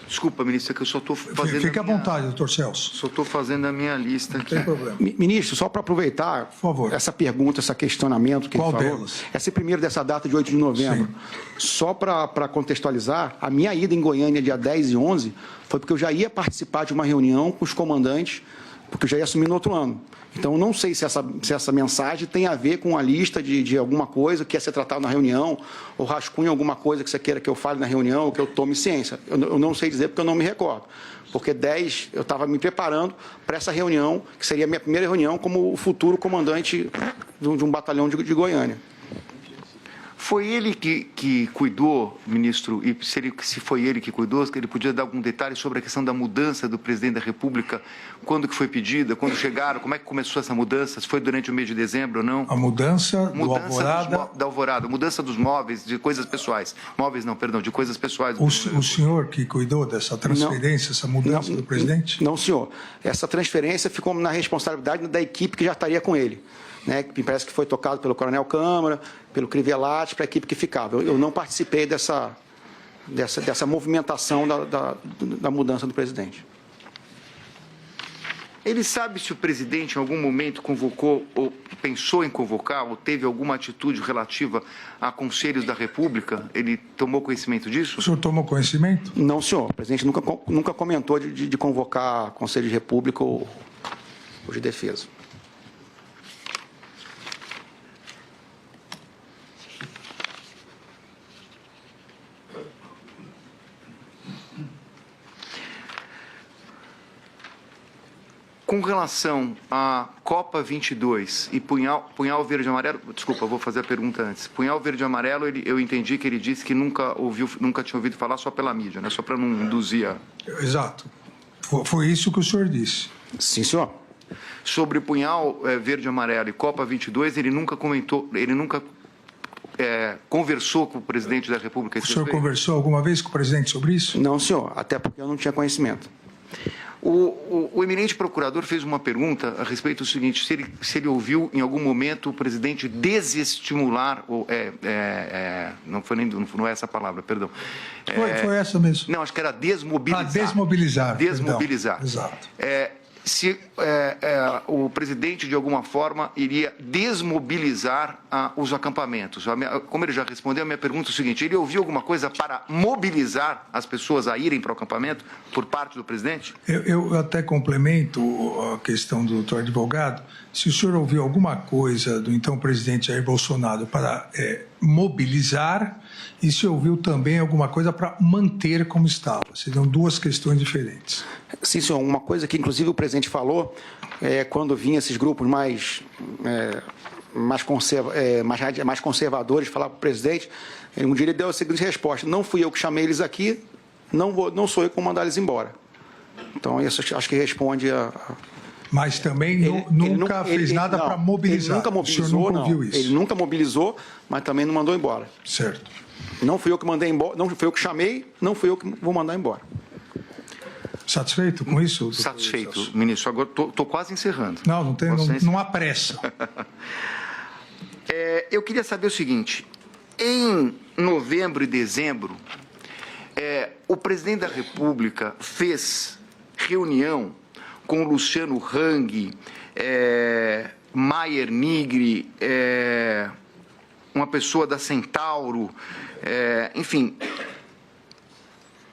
Desculpa, ministro, é que eu só estou fazendo... Fique à vontade, doutor Celso. Só estou fazendo a minha lista Não aqui. tem problema. Ministro, só para aproveitar Por favor. essa pergunta, esse questionamento que Qual ele falou. delas? Esse primeiro dessa data de 8 de novembro. Sim. Só para contextualizar, a minha ida em Goiânia dia 10 e 11 foi porque eu já ia participar de uma reunião com os comandantes, porque eu já ia assumir no outro ano. Então, eu não sei se essa mensagem tem a ver com a lista de alguma coisa que ia ser tratada na reunião, ou rascunha alguma coisa que você queira que eu fale na reunião, ou que eu tome ciência. Eu não sei dizer porque eu não me recordo. Porque 10, eu estava me preparando para essa reunião, que seria a minha primeira reunião como o futuro comandante de um batalhão de Goiânia. Foi ele que cuidou, ministro, e se foi ele que cuidou, ele podia dar algum detalhe sobre a questão da mudança do presidente da República, quando que foi pedida, quando chegaram, como é que começou essa mudança, se foi durante o mês de dezembro ou não? A mudança do Alvorada... Da Alvorada, mudança dos móveis, de coisas pessoais. Móveis não, perdão, de coisas pessoais. O senhor que cuidou dessa transferência, essa mudança do presidente? Não, senhor. Essa transferência ficou na responsabilidade da equipe que já estaria com ele. Né, que parece que foi tocado pelo Coronel Câmara, pelo Crivellati, para a equipe que ficava. Eu não participei dessa movimentação da mudança do presidente. Ele sabe se o presidente em algum momento convocou, ou pensou em convocar, ou teve alguma atitude relativa a conselhos da República? Ele tomou conhecimento disso? O senhor tomou conhecimento? Não, senhor. O presidente nunca comentou de convocar Conselho de República ou de Defesa. Com relação à Copa 22 e punhal verde e amarelo, desculpa, vou fazer a pergunta antes. Punhal verde e amarelo, eu entendi que ele disse que nunca tinha ouvido falar só pela mídia, né? Só para não induzir a... Exato. Foi isso que o senhor disse. Sim, senhor. Sobre punhal verde e amarelo e Copa 22, ele nunca comentou, ele nunca conversou com o presidente da República. O senhor conversou alguma vez com o presidente sobre isso? Não, senhor, até porque eu não tinha conhecimento. O eminente procurador fez uma pergunta a respeito do seguinte, se ele ouviu em algum momento o presidente desestimular, não é essa palavra, perdão. Foi essa mesmo. Não, acho que era desmobilizar. Desmobilizar. Desmobilizar. Perdão. Exato. Se o presidente, de alguma forma, iria desmobilizar os acampamentos. Como ele já respondeu, a minha pergunta é o seguinte, ele ouviu alguma coisa para mobilizar as pessoas a irem para o acampamento por parte do presidente? Eu até complemento a questão do doutor advogado. Se o senhor ouviu alguma coisa do então presidente Jair Bolsonaro para mobilizar e se ouviu também alguma coisa para manter como estava. Seriam duas questões diferentes. Sim, senhor. Uma coisa que, inclusive, o presidente falou, quando vinham esses grupos mais conservadores falar para o presidente, um dia ele deu a seguinte resposta, não fui eu que chamei eles aqui, não sou eu que vou mandar eles embora. Então, isso acho que responde a... Mas também nunca fez nada para mobilizar. Ele nunca mobilizou, o senhor nunca ouviu isso? Ele nunca mobilizou, mas também não mandou embora. Certo. Não fui eu que mandei embora, não fui eu que chamei, não fui eu que vou mandar embora. Satisfeito com isso? Satisfeito, ministro. Agora estou quase encerrando. Não há pressa. Eu queria saber o seguinte, em novembro e dezembro, o presidente da República fez reunião com Luciano Hang, Maier Nigri, uma pessoa da Centauro, enfim,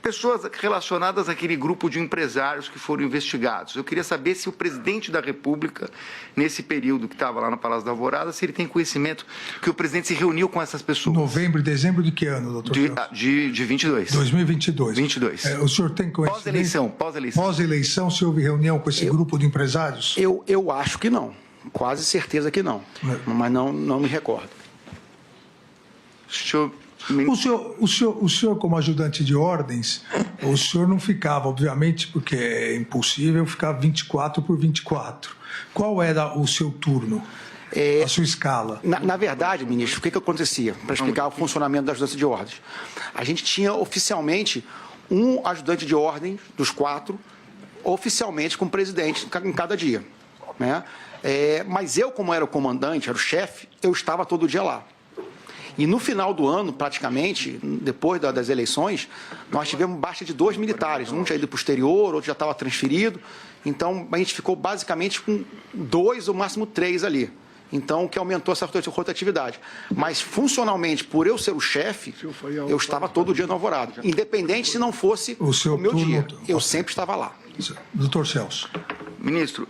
pessoas relacionadas àquele grupo de empresários que foram investigados. Eu queria saber se o presidente da República, nesse período que estava lá no Palácio da Alvorada, se ele tem conhecimento que o presidente se reuniu com essas pessoas. Novembro e dezembro de que ano, doutor? De 22. 2022. 22. O senhor tem conhecimento? Pós-eleição. Pós-eleição, se houve reunião com esse grupo de empresários? Eu acho que não. Quase certeza que não. Mas não me recordo. O senhor, como ajudante de ordens, o senhor não ficava, obviamente, porque é impossível ficar 24 por 24. Qual era o seu turno, a sua escala? Na verdade, ministro, o que acontecia? Para explicar o funcionamento da ajudância de ordens. A gente tinha oficialmente um ajudante de ordem dos 4, oficialmente com o presidente em cada dia, né? Mas eu, como era o comandante, era o chefe, eu estava todo dia lá. E no final do ano, praticamente, depois das eleições, nós tivemos baixa de 2 militares. Um tinha ido para o exterior, outro já estava transferido. Então, a gente ficou basicamente com 2 ou máximo 3 ali. Então, o que aumentou essa rotatividade. Mas, funcionalmente, por eu ser o chefe, eu estava todo dia no Alvorada. Independente se não fosse o meu dia. Eu sempre estava lá. Doutor Celso. Ministro,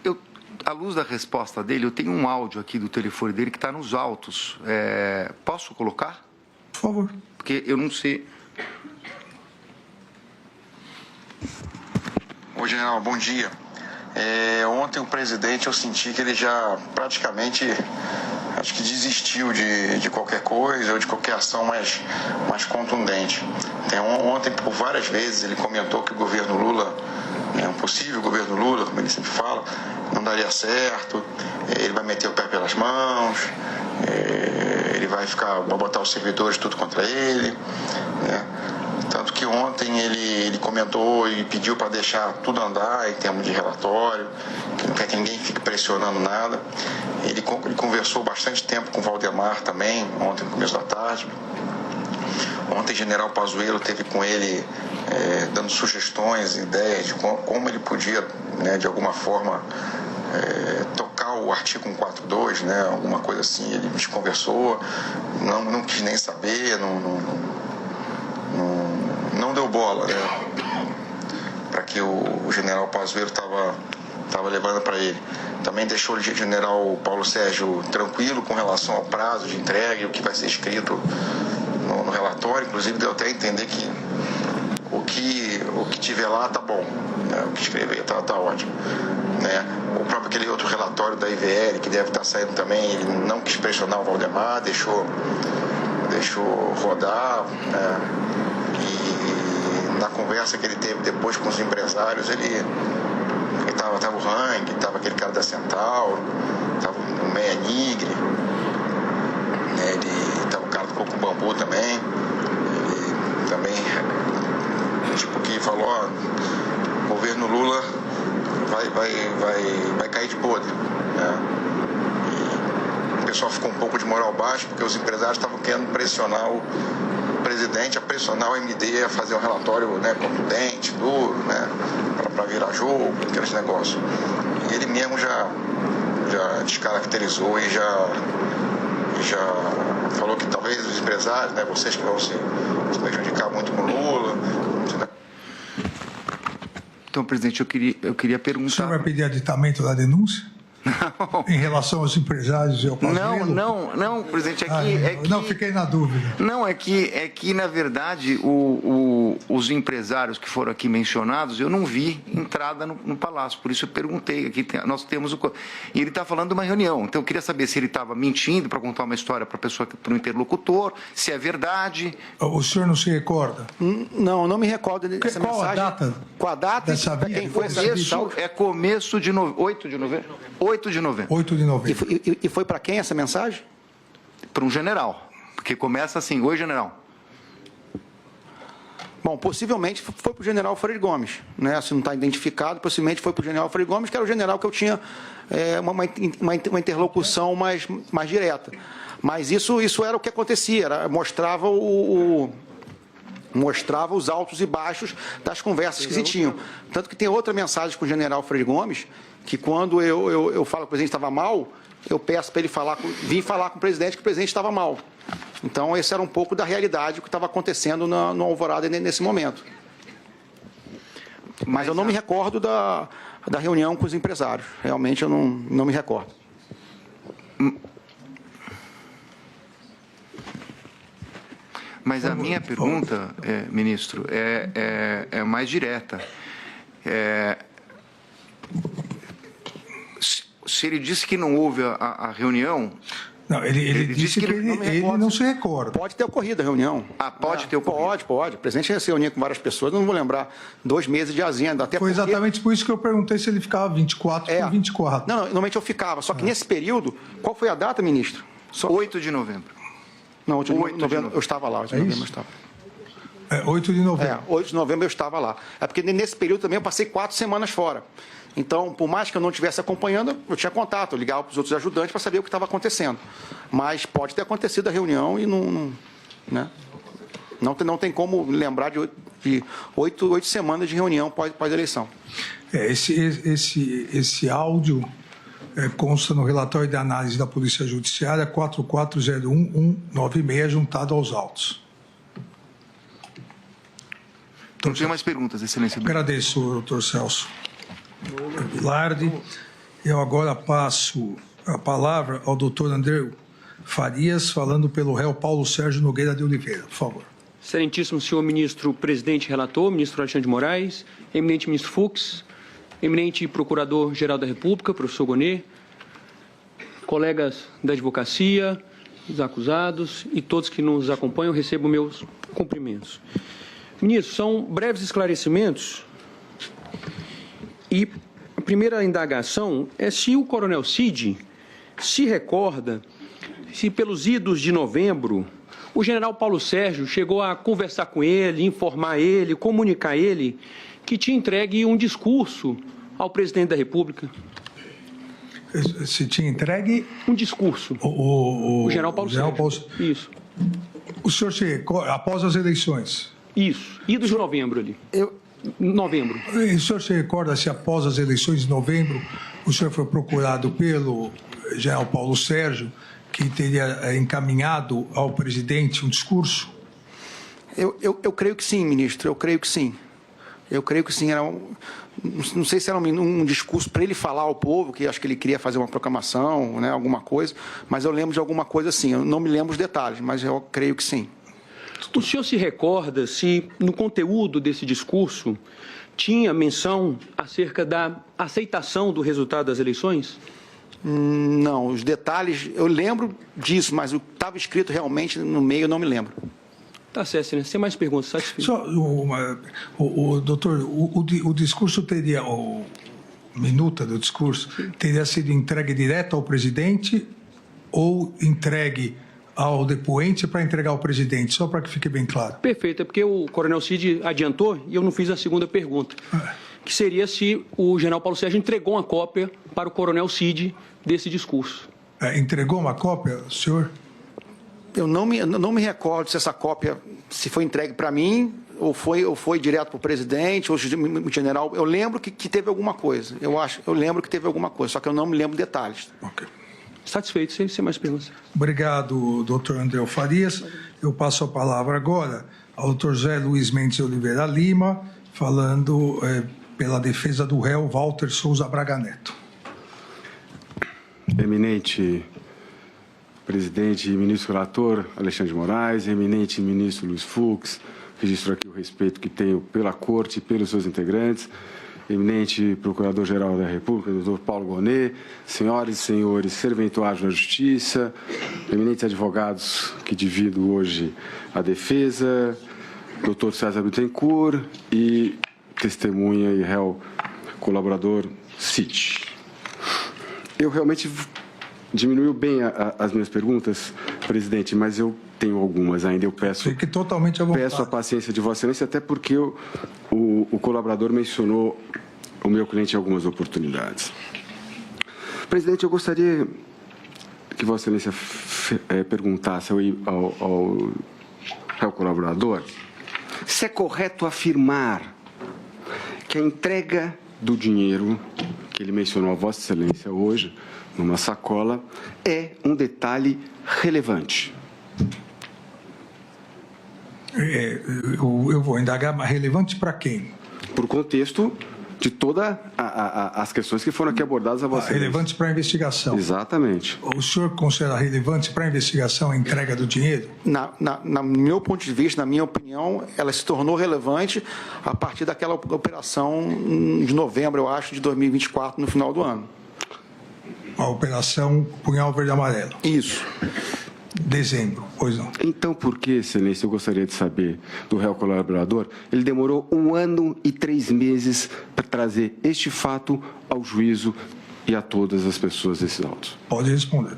à luz da resposta dele, eu tenho um áudio aqui do telefone dele que está nos autos. Posso colocar? Por favor. Porque eu não sei. Ô, general, bom dia. Ontem o presidente, eu senti que ele já praticamente, acho que desistiu de qualquer coisa ou de qualquer ação mais contundente. Ontem, por várias vezes, ele comentou que o governo Lula, um possível governo Lula, como ele sempre fala, não daria certo, ele vai meter o pé pelas mãos, ele vai botar os servidores tudo contra ele, né? Tanto que ontem ele comentou e pediu para deixar tudo andar em termos de relatório, que não quer que ninguém fique pressionando nada. Ele conversou bastante tempo com o Valdemar também, ontem no começo da tarde. Ontem o general Pazuello esteve com ele dando sugestões, ideias de como ele podia, né, de alguma forma, tocar o artigo 142, né, alguma coisa assim. Ele me conversou, não quis nem saber, não deu bola, né, para que o general Pazuello estava levando para ele. Também deixou o general Paulo Sérgio tranquilo com relação ao prazo de entrega e o que vai ser escrito no relatório. Inclusive, deu até a entender que o que tiver lá tá bom, né? O que escrever tá ótimo, né? O próprio aquele outro relatório da IVL, que deve estar saindo também, ele não quis pressionar o Valdemar, deixou rodar, né? E na conversa que ele teve depois com os empresários, ele tava o Hang, tava aquele cara da Centauro, tava o Meia Nigre, né? Ele tava o cara do Coco Bambu também. Ele também, tipo, que falou, ó, o governo Lula vai cair de podre, né? E o pessoal ficou um pouco de moral baixa, porque os empresários estavam querendo pressionar o presidente a pressionar o MD a fazer um relatório, né, contundente, duro, né, para virar jogo, aqueles negócios. E ele mesmo já descaracterizou e já falou que talvez os empresários, né, vocês que vão se prejudicar muito com o Lula. Então, presidente, eu queria perguntar... O senhor vai pedir aditamento da denúncia? Não. Em relação aos empresários e ao Pazuello? Não, presidente, não, fiquei na dúvida. Não, é que na verdade, os empresários que foram aqui mencionados, eu não vi entrada no Palácio, por isso eu perguntei. Aqui nós temos e ele está falando de uma reunião, então eu queria saber se ele estava mentindo para contar uma história para o interlocutor, se é verdade. O senhor não se recorda? Não me recordo dessa Qual mensagem. A data? Com a data dessa e quem foi Começo de 8 de novembro. 8 de novembro. 8 de novembro. E foi para quem essa mensagem? Para um general, porque começa assim: oi, general. Bom, possivelmente foi para o general Freire Gomes, né? Se não está identificado, possivelmente foi para o general Freire Gomes, que era o general que eu tinha uma interlocução mais direta. Mas isso era o que acontecia, mostrava os altos e baixos das conversas que se tinham. Tanto que tem outra mensagem com o general Freire Gomes, que quando eu falo que o presidente estava mal, eu peço para ele vir falar com o presidente que o presidente estava mal. Então, esse era um pouco da realidade que estava acontecendo no Alvorada nesse momento. Mas eu não me recordo da reunião com os empresários. Realmente eu não me recordo. Mas a minha pergunta, ministro, é mais direta. Se ele disse que não houve a reunião... Não, ele disse que ele não se recorda. Pode ter ocorrido a reunião. Pode ter ocorrido? Pode. O presidente se reunia com várias pessoas, eu não vou lembrar 2 meses de agenda. Até Foi porque... exatamente por isso que eu perguntei se ele ficava 24 por 24. Não, normalmente eu ficava. Só que nesse período, qual foi a data, ministro? 8 de novembro. Não, 8 de novembro eu estava lá. 8 de novembro eu estava. 8 de novembro. 8 de novembro eu estava lá. É porque nesse período também eu passei 4 semanas fora. Então, por mais que eu não estivesse acompanhando, eu tinha contato, eu ligava para os outros ajudantes para saber o que estava acontecendo. Mas pode ter acontecido a reunião e não tem como lembrar de 8 semanas de reunião pós-eleição. Esse áudio consta no relatório de análise da Polícia Judiciária 4401196, juntado aos autos. Não tenho mais perguntas, Excelência. Agradeço, doutor Celso Pilardi. Eu agora passo a palavra ao doutor André Farias, falando pelo réu Paulo Sérgio Nogueira de Oliveira. Por favor. Excelentíssimo senhor ministro presidente relator, ministro Alexandre de Moraes, eminente ministro Fux, eminente procurador-geral da República, professor Gonê, colegas da advocacia, os acusados e todos que nos acompanham, recebo meus cumprimentos. Ministro, são breves esclarecimentos e a primeira indagação é se o coronel Cid se recorda se pelos idos de novembro o general Paulo Sérgio chegou a conversar com ele, informar ele, comunicar a ele que tinha entregue um discurso ao presidente da República. Se tinha entregue? Um discurso. O general Paulo Sérgio. Isso. O senhor se recorda, após as eleições? Isso. Idos de novembro ali. Novembro. O senhor se recorda se após as eleições de novembro o senhor foi procurado pelo general Paulo Sérgio, que teria encaminhado ao presidente um discurso? Eu creio que sim, ministro. Eu creio que sim. Não sei se era um discurso para ele falar ao povo, que acho que ele queria fazer uma proclamação, né, alguma coisa, mas eu lembro de alguma coisa assim. Eu não me lembro os detalhes, mas eu creio que sim. O senhor se recorda se no conteúdo desse discurso tinha menção acerca da aceitação do resultado das eleições? Não, os detalhes, eu lembro disso, mas o que estava escrito realmente no meio eu não me lembro. Tá certo, Excelência. Sem mais perguntas, satisfeito. Só, doutor, o discurso teria, a minuta do discurso, teria sido entregue direto ao presidente ou entregue ao depoente para entregar ao presidente, só para que fique bem claro. Perfeito, é porque o coronel Cid adiantou e eu não fiz a segunda pergunta, que seria se o general Paulo Sérgio entregou uma cópia para o coronel Cid desse discurso. Entregou uma cópia, senhor? Eu não me recordo se essa cópia se foi entregue para mim ou foi direto para o presidente ou o general. Eu lembro que teve alguma coisa. Eu lembro que teve alguma coisa, só que eu não me lembro detalhes. Ok. Satisfeito, sem mais perguntas. Obrigado, doutor André Farias. Eu passo a palavra agora ao doutor José Luiz Mendes Oliveira Lima, falando pela defesa do réu Walter Souza Braga Neto. Eminente presidente e ministro relator Alexandre de Moraes, eminente ministro Luiz Fux, registro aqui o respeito que tenho pela Corte e pelos seus integrantes, eminente procurador-geral da República, doutor Paulo Gonê, senhoras e senhores serventuários da Justiça, eminentes advogados que divido hoje a defesa, doutor César Bittencourt e testemunha e réu colaborador Cid. Eu realmente diminuiu bem as minhas perguntas, presidente, mas eu tenho algumas ainda. Eu peço a paciência de Vossa Excelência, até porque o colaborador mencionou o meu cliente em algumas oportunidades. Presidente, eu gostaria que Vossa Excelência perguntasse ao colaborador se é correto afirmar que a entrega do dinheiro que ele mencionou a Vossa Excelência hoje, numa sacola, é um detalhe relevante. Eu vou indagar, mas relevante para quem? por contexto de todas as questões que foram aqui abordadas a você. Relevantes para a investigação. Exatamente. O senhor considera relevante para a investigação a entrega do dinheiro? No meu ponto de vista, na minha opinião, ela se tornou relevante a partir daquela operação de novembro, eu acho, de 2024, no final do ano. A operação Punhal Verde e Amarelo. Isso. Dezembro, pois não. Então, por que, excelência, eu gostaria de saber do réu colaborador, ele demorou 1 ano e 3 meses para trazer este fato ao juízo e a todas as pessoas desses autos? Pode responder.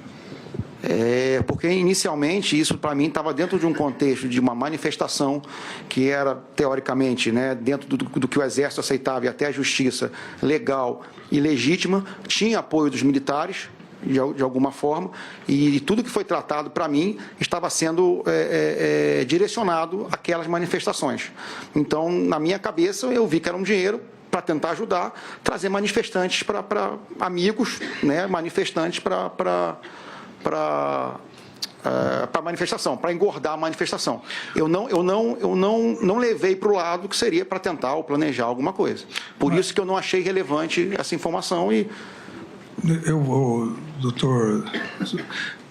Porque inicialmente isso para mim estava dentro de um contexto de uma manifestação que era teoricamente, né, dentro do que o Exército aceitava e até a Justiça legal e legítima, tinha apoio dos militares de alguma forma, e tudo que foi tratado para mim estava sendo direcionado àquelas manifestações. Então, na minha cabeça, eu vi que era um dinheiro para tentar ajudar, trazer manifestantes para amigos, né, manifestantes para manifestação, para engordar a manifestação. Eu não levei para o lado que seria para tentar ou planejar alguma coisa. Por isso que eu não achei relevante essa informação e... doutor,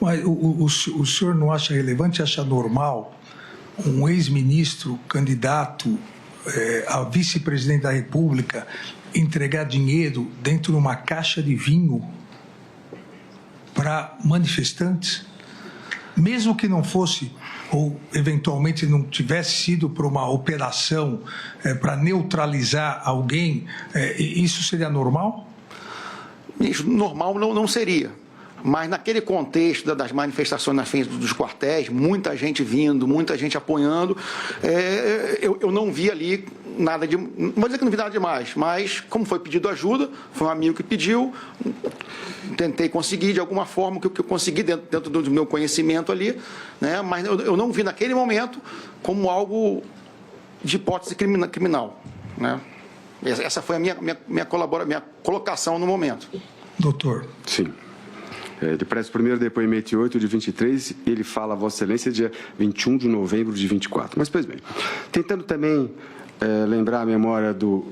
mas o senhor não acha relevante, acha normal um ex-ministro candidato a vice-presidente da República entregar dinheiro dentro de uma caixa de vinho para manifestantes? Mesmo que não fosse, ou eventualmente não tivesse sido por uma operação para neutralizar alguém, isso seria normal? Isso normal não seria, mas naquele contexto das manifestações na frente dos quartéis, muita gente vindo, muita gente apoiando, eu não vi ali nada de... Não vou dizer que não vi nada demais, mas como foi pedido ajuda, foi um amigo que pediu, tentei conseguir de alguma forma o que eu consegui dentro do meu conhecimento ali, né? Mas eu não vi naquele momento como algo de hipótese criminal, né? Essa foi a minha colocação no momento. Doutor. Sim. Ele presta o primeiro depoimento em 8 de 23, ele fala a Vossa Excelência dia 21 de novembro de 24. Mas, pois bem, tentando também lembrar a memória do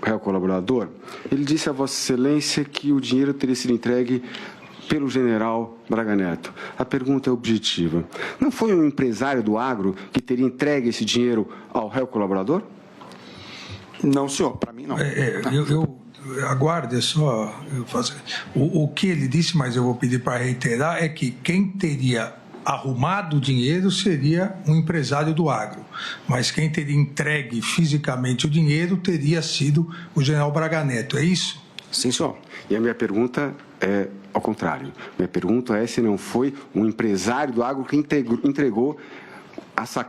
réu colaborador, ele disse a Vossa Excelência que o dinheiro teria sido entregue pelo general Braga Neto. A pergunta é objetiva. Não foi um empresário do agro que teria entregue esse dinheiro ao réu colaborador? Não, senhor, para mim não. Aguarde só. O que ele disse, mas eu vou pedir para reiterar, é que quem teria arrumado o dinheiro seria um empresário do agro, mas quem teria entregue fisicamente o dinheiro teria sido o general Braga Neto, é isso? Sim, senhor. E a minha pergunta é ao contrário. Minha pergunta é se não foi um empresário do agro que entregou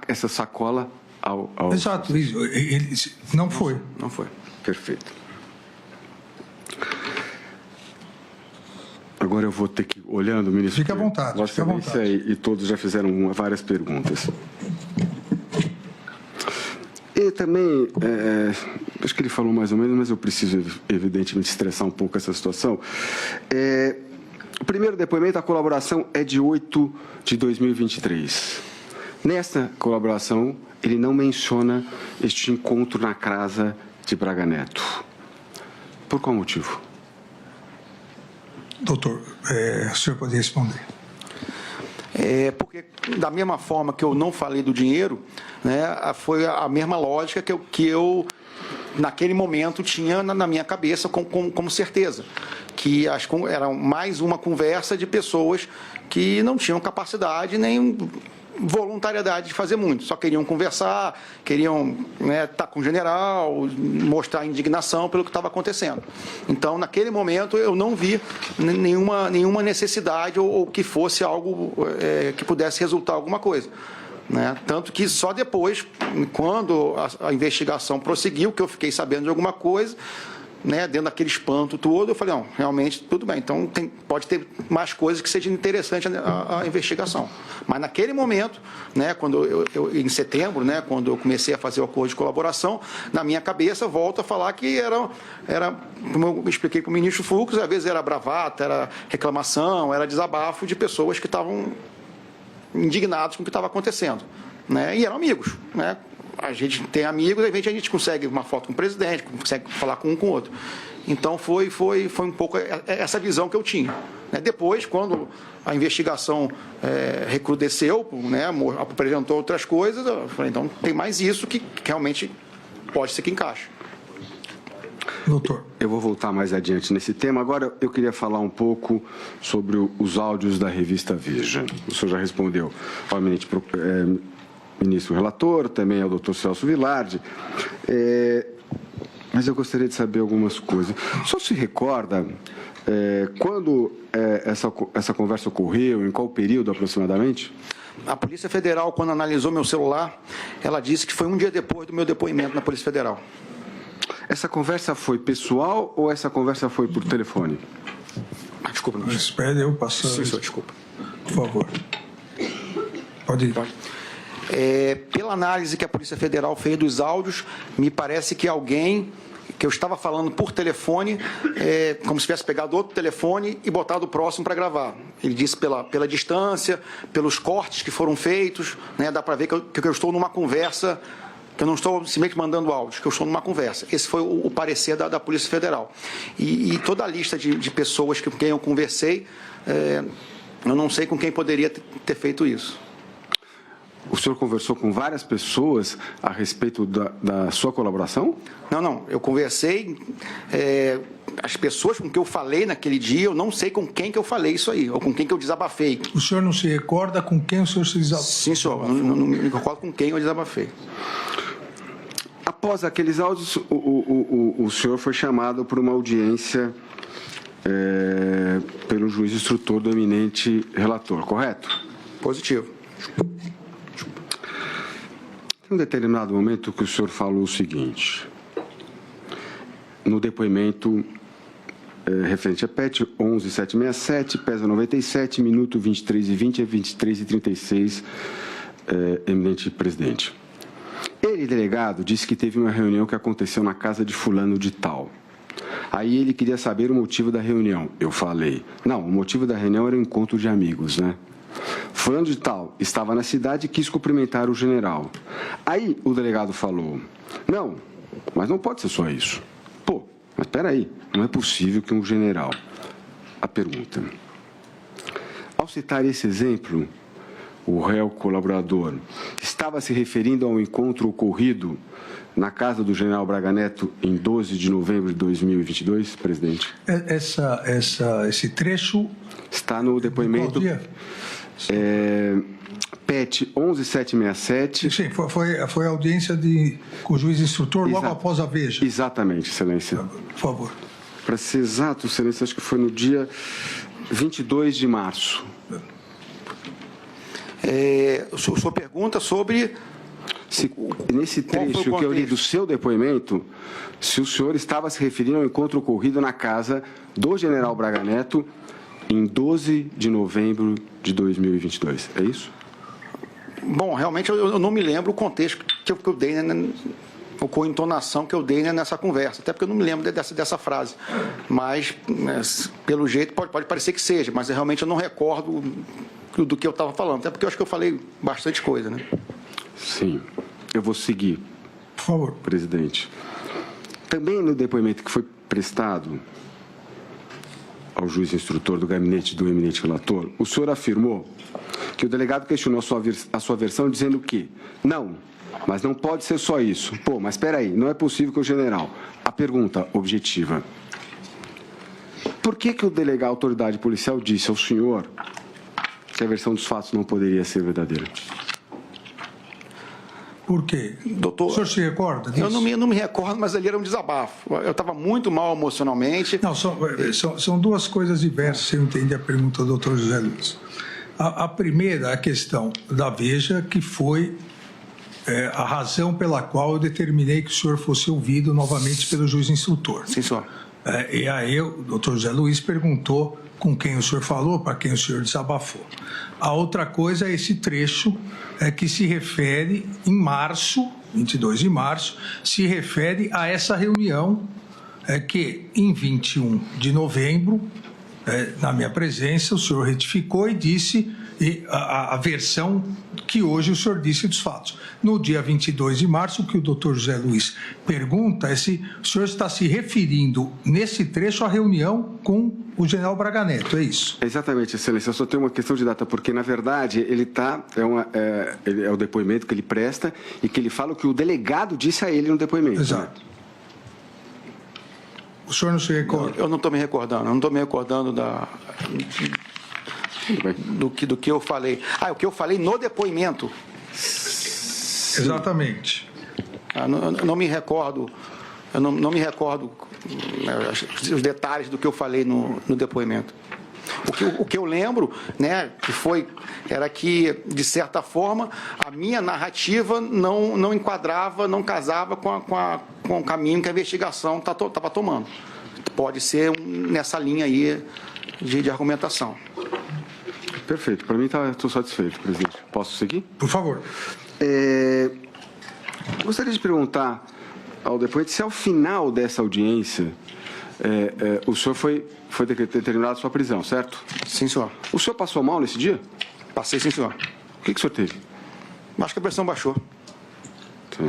essa sacola ao... Exato, isso. Não foi. Não foi. Perfeito. Agora eu vou ter que, olhando, ministro... Fique à vontade, Vossa Excelência e todos já fizeram várias perguntas. E também, acho que ele falou mais ou menos, mas eu preciso, evidentemente, estressar um pouco essa situação. O primeiro depoimento, a colaboração é de 8 de 2023. Nesta colaboração, ele não menciona este encontro na casa de Braga Neto. Por qual motivo? Doutor, o senhor pode responder. Porque, da mesma forma que eu não falei do dinheiro, né, foi a mesma lógica que eu naquele momento, tinha na minha cabeça como certeza. Que era mais uma conversa de pessoas que não tinham capacidade nem voluntariedade de fazer muito, só queriam conversar, queriam estar com o general, mostrar indignação pelo que estava acontecendo. Então, naquele momento, eu não vi nenhuma necessidade ou que fosse algo que pudesse resultar alguma coisa. Tanto que só depois, quando a investigação prosseguiu, que eu fiquei sabendo de alguma coisa, dentro daquele espanto todo, eu falei, não, realmente, tudo bem, então pode ter mais coisas que sejam interessantes a investigação. Mas naquele momento, quando em setembro, quando eu comecei a fazer o acordo de colaboração, na minha cabeça, volto a falar que era como eu expliquei para o ministro Fux, às vezes era bravata, era reclamação, era desabafo de pessoas que estavam indignados com o que estava acontecendo. E eram amigos, a gente tem amigos, de repente a gente consegue uma foto com o presidente, consegue falar com um com o outro. Então, foi um pouco essa visão que eu tinha. Depois, quando a investigação recrudesceu, né, apresentou outras coisas, eu falei, então tem mais isso que realmente pode ser que encaixe. Doutor. Eu vou voltar mais adiante nesse tema. Agora, eu queria falar um pouco sobre os áudios da revista Veja. O senhor já respondeu ao eminente ministro relator, também ao doutor Celso Vilardi. Mas eu gostaria de saber algumas coisas. O senhor se recorda quando essa conversa ocorreu, em qual período aproximadamente? A Polícia Federal, quando analisou meu celular, ela disse que foi um dia depois do meu depoimento na Polícia Federal. Essa conversa foi pessoal ou essa conversa foi por telefone? Desculpa, não. Espere eu passar. Sim, senhor, desculpa. Por favor. Pode ir. Pela análise que a Polícia Federal fez dos áudios, me parece que alguém que eu estava falando por telefone, como se tivesse pegado outro telefone e botado o próximo para gravar. Ele disse pela distância, pelos cortes que foram feitos, né, dá para ver que eu estou numa conversa, que eu não estou simplesmente mandando áudios, que eu estou numa conversa. Esse foi o parecer da Polícia Federal. E toda a lista de pessoas com quem eu conversei, eu não sei com quem poderia ter feito isso. O senhor conversou com várias pessoas a respeito da sua colaboração? Não. Eu conversei, as pessoas com quem eu falei naquele dia, eu não sei com quem que eu falei isso aí, ou com quem que eu desabafei. O senhor não se recorda com quem o senhor se desabafou? Sim, senhor, não me recordo com quem eu desabafei. Após aqueles áudios, o senhor foi chamado para uma audiência pelo juiz instrutor do eminente relator, correto? Positivo. Tem um determinado momento que o senhor falou o seguinte, no depoimento referente a PET 11767, pesa 97, minuto 23h20 a 23h36, eminente presidente. Ele, delegado, disse que teve uma reunião que aconteceu na casa de fulano de tal. Aí ele queria saber o motivo da reunião. Eu falei, não, o motivo da reunião era um encontro de amigos, né? Fulano de tal estava na cidade e quis cumprimentar o general. Aí o delegado falou, não, mas não pode ser só isso. Pô, mas espera aí, não é possível que um general... A pergunta. Ao citar esse exemplo, o réu colaborador estava se referindo ao encontro ocorrido na casa do general Braga Neto em 12 de novembro de 2022, presidente? Esse trecho... Está no depoimento... Qual dia? PET 11767. Sim, foi a audiência com o juiz instrutor logo após a Veja. Exatamente, excelência. Por favor. Para ser exato, excelência, acho que foi no dia 22 de março. O senhor pergunta sobre... Nesse trecho que eu li do seu depoimento, se o senhor estava se referindo ao encontro ocorrido na casa do general Braga Neto em 12 de novembro de 2022, é isso? Bom, realmente eu não me lembro o contexto que eu dei, né, ou com a entonação que eu dei, né, nessa conversa, até porque eu não me lembro dessa frase. Mas, pelo jeito, pode parecer que seja, mas realmente eu não recordo do que eu estava falando, até porque eu acho que eu falei bastante coisa, né? Sim, eu vou seguir. Por favor. Presidente. Também no depoimento que foi prestado ao juiz instrutor do gabinete do eminente relator, o senhor afirmou que o delegado questionou a sua versão dizendo que não, mas não pode ser só isso. Pô, mas espera aí, não é possível que o general... A pergunta objetiva. Por que o delegado, a autoridade policial, disse ao senhor que a versão dos fatos não poderia ser verdadeira? Por quê? Doutor, o senhor se recorda disso? Eu não me recordo, mas ali era um desabafo. Eu estava muito mal emocionalmente. Não, são duas coisas diversas, se eu entendi a pergunta do doutor José Luiz. A primeira, a questão da Veja, que foi a razão pela qual eu determinei que o senhor fosse ouvido novamente pelo juiz instrutor. Sim, senhor. E aí o doutor José Luiz perguntou com quem o senhor falou, para quem o senhor desabafou. A outra coisa é esse trecho que se refere em março, 22 de março, se refere a essa reunião que em 21 de novembro, na minha presença, o senhor retificou e disse e a versão que hoje o senhor disse dos fatos. No dia 22 de março, o que o doutor José Luiz pergunta é se o senhor está se referindo, nesse trecho, à reunião com o general Braga Neto, é isso? Exatamente, excelência. Eu só tenho uma questão de data, porque, na verdade, ele é o depoimento que ele presta e que ele fala o que o delegado disse a ele no depoimento. Exato. Né? O senhor não se recorda? Eu não estou me recordando, do que eu falei. O que eu falei no depoimento. Exatamente. Eu não me recordo, os detalhes do que eu falei no depoimento. O que eu lembro, né, era que, de certa forma, a minha narrativa não enquadrava, não casava com o caminho que a investigação estava tomando. Pode ser nessa linha aí de argumentação. Perfeito. Para mim, estou satisfeito, presidente. Posso seguir? Por favor. Gostaria de perguntar ao depoente se, ao final dessa audiência, o senhor foi determinado a sua prisão, certo? Sim, senhor. O senhor passou mal nesse dia? Passei, sim, senhor. O que o senhor teve? Acho que a pressão baixou. Tá.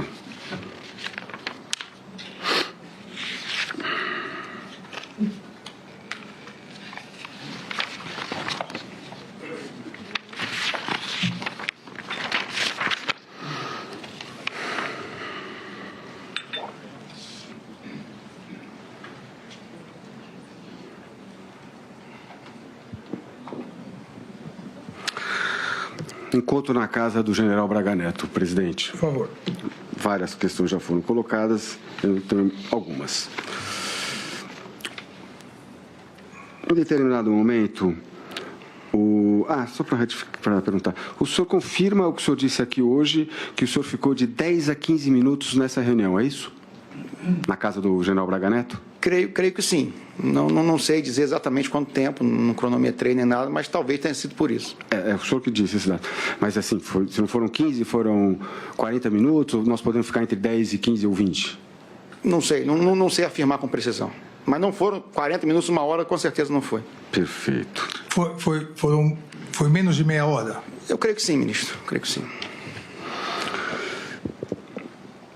Encontro na casa do general Braga Neto, presidente. Por favor. Várias questões já foram colocadas, eu tenho algumas. Em determinado momento, só para perguntar, o senhor confirma o que o senhor disse aqui hoje, que o senhor ficou de 10 a 15 minutos nessa reunião, é isso? Na casa do general Braga Neto? Creio que sim. Não sei dizer exatamente quanto tempo, não cronometrei nem nada, mas talvez tenha sido por isso. É o senhor que disse esse dado. Mas assim, se não foram 15, foram 40 minutos, nós podemos ficar entre 10 e 15 ou 20? Não sei, não sei afirmar com precisão. Mas não foram 40 minutos, 1 hora, com certeza não foi. Perfeito. Foi menos de meia hora? Eu creio que sim, ministro. Creio que sim.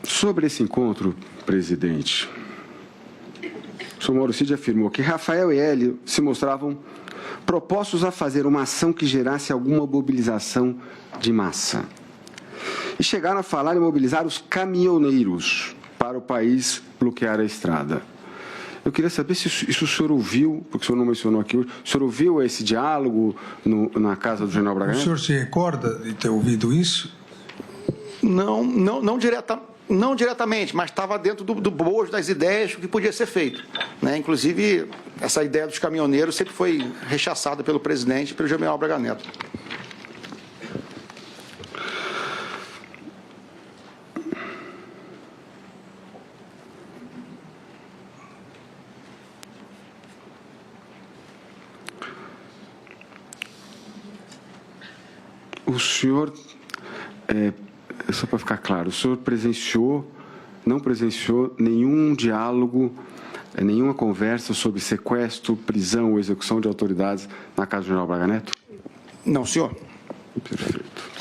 Sobre esse encontro, presidente, o senhor Mauro Cid afirmou que Rafael e Hélio se mostravam propostos a fazer uma ação que gerasse alguma mobilização de massa. E chegaram a falar em mobilizar os caminhoneiros para o país bloquear a estrada. Eu queria saber se isso o senhor ouviu, porque o senhor não mencionou aqui hoje, o senhor ouviu esse diálogo na casa do general Braga Neto? O senhor se recorda de ter ouvido isso? Não diretamente, mas estava dentro do bojo das ideias que podia ser feito. Né? Inclusive, essa ideia dos caminhoneiros sempre foi rechaçada pelo presidente e pelo general Braga Neto. O senhor, só para ficar claro, o senhor não presenciou nenhum diálogo, nenhuma conversa sobre sequestro, prisão ou execução de autoridades na casa do general Braga Neto? Não, senhor. Perfeito.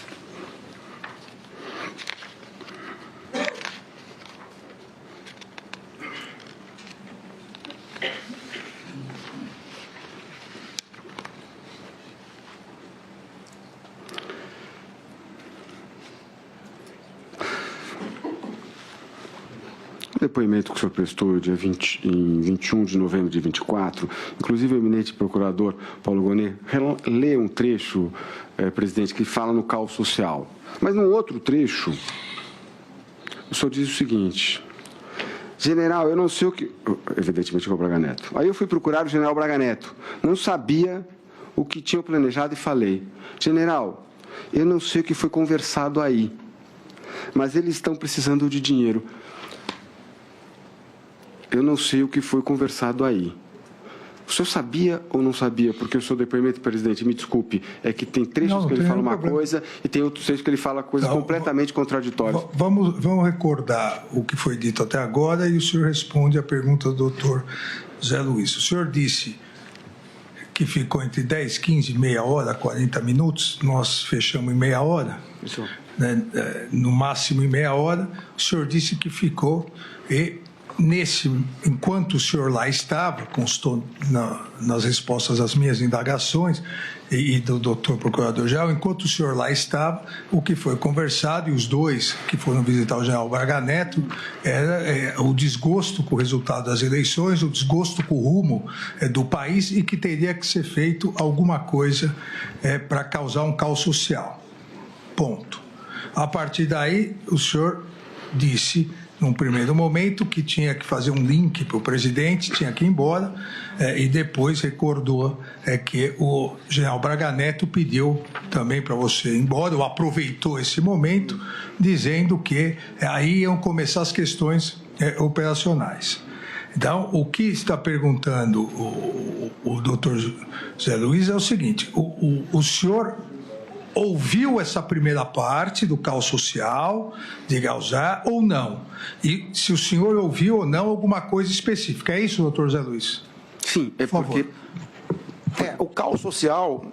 O depoimento que o senhor prestou em 21 de novembro de 24, inclusive o eminente procurador Paulo Gonet lê um trecho, presidente, que fala no caos social. Mas num outro trecho, o senhor diz o seguinte: general, eu não sei o que... Evidentemente, o Braga Neto. Aí eu fui procurar o general Braga Neto. Não sabia o que tinham planejado e falei: general, eu não sei o que foi conversado aí, mas eles estão precisando de dinheiro. Eu não sei o que foi conversado aí. O senhor sabia ou não sabia? Porque o seu depoimento, presidente, me desculpe, é que tem trechos que ele fala uma coisa e tem outros trechos que ele fala coisas completamente contraditórias. Vamos recordar o que foi dito até agora e o senhor responde à pergunta do doutor Zé Luiz. O senhor disse que ficou entre 10, 15, meia hora, 40 minutos, nós fechamos em meia hora, né, no máximo em meia hora, o senhor disse que ficou, e enquanto o senhor lá estava, constou nas respostas às minhas indagações e do doutor Procurador-Geral, enquanto o senhor lá estava, o que foi conversado, e os dois que foram visitar o general Braga Neto, era o desgosto com o resultado das eleições, o desgosto com o rumo do país, e que teria que ser feito alguma coisa para causar um caos social. Ponto. A partir daí, o senhor disse, num primeiro momento, que tinha que fazer um link para o presidente, tinha que ir embora, e depois recordou que o general Braga Neto pediu também para você ir embora, ou aproveitou esse momento, dizendo que aí iam começar as questões operacionais. Então, o que está perguntando o doutor Zé Luiz é o seguinte: o senhor ouviu essa primeira parte do caos social de Gauzá ou não? E se o senhor ouviu ou não alguma coisa específica. É isso, doutor Zé Luiz? Sim, é Por porque o caos social,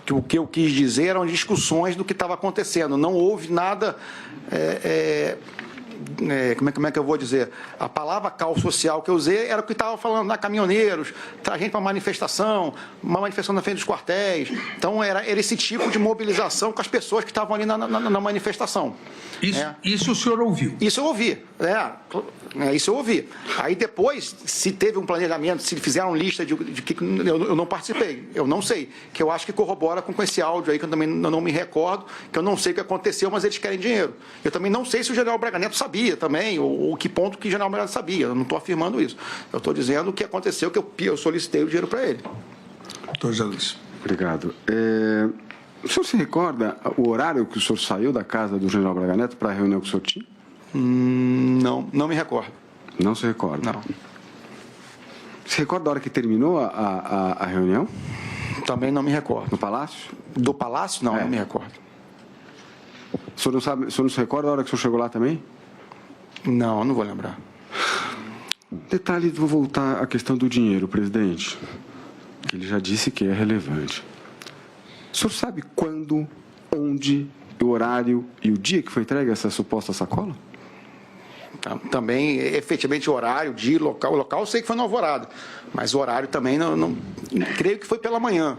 o que eu quis dizer eram discussões do que estava acontecendo. Não houve nada... como é que eu vou dizer? A palavra caos social que eu usei era o que estava falando na caminhoneiros, traz gente para uma manifestação na frente dos quartéis. Então, era esse tipo de mobilização com as pessoas que estavam ali na manifestação. Isso o senhor ouviu? Isso eu ouvi, isso eu ouvi. Aí depois, se teve um planejamento, se fizeram lista de que eu não participei, eu não sei, que eu acho que corrobora com esse áudio aí, que eu também não me recordo, que eu não sei o que aconteceu, mas eles querem dinheiro. Eu também não sei se o general Braga Neto sabia também, ou que ponto que o general Braga Neto sabia, eu não estou afirmando isso. Eu estou dizendo o que aconteceu, que eu solicitei o dinheiro para ele. Doutor Zé Luiz. Obrigado. O senhor se recorda o horário que o senhor saiu da casa do general Braga Neto para a reunião que o senhor tinha? Não me recordo. Não se recorda? Não. Se recorda a hora que terminou a reunião? Também não me recordo. No Palácio? Do Palácio? Não, não me recordo. O senhor não se recorda a hora que o senhor chegou lá também? Não vou lembrar. Detalhe, vou voltar à questão do dinheiro, presidente, que ele já disse que é relevante. O senhor sabe quando, onde, o horário e o dia que foi entregue essa suposta sacola? Também, efetivamente, horário, dia, local. O local eu sei que foi no Alvorada, mas o horário também não creio que foi pela manhã,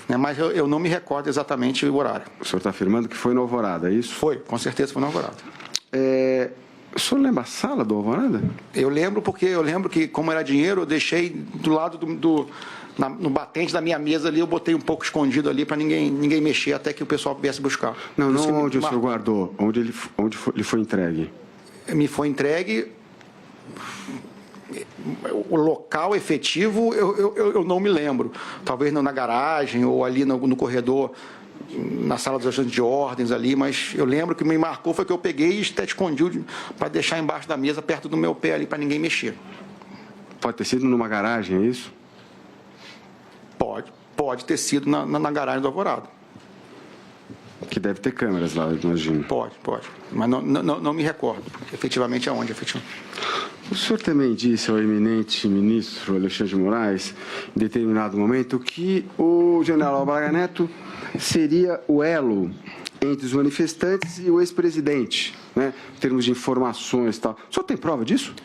né? Mas eu não me recordo exatamente o horário. O senhor está afirmando que foi no Alvorada, é isso? Foi, com certeza foi no Alvorada. O senhor lembra a sala do Alvorada? Eu lembro porque que, como era dinheiro, eu deixei do lado no batente da minha mesa ali, eu botei um pouco escondido ali para ninguém mexer até que o pessoal viesse buscar. Não onde o senhor guardou, onde ele foi entregue. Me foi entregue, o local efetivo eu não me lembro. Talvez na garagem ou ali no corredor, na sala dos agentes de ordens ali, mas eu lembro que me marcou foi que eu peguei e até escondi para deixar embaixo da mesa, perto do meu pé ali, para ninguém mexer. Pode ter sido numa garagem, é isso? Pode ter sido na garagem do Alvorada. Que deve ter câmeras lá, eu imagino. Pode. Mas não me recordo, efetivamente aonde, O senhor também disse ao eminente ministro Alexandre de Moraes, em determinado momento, que o general Braga Neto seria o elo entre os manifestantes e o ex-presidente, né, em termos de informações e tal. O senhor tem prova disso?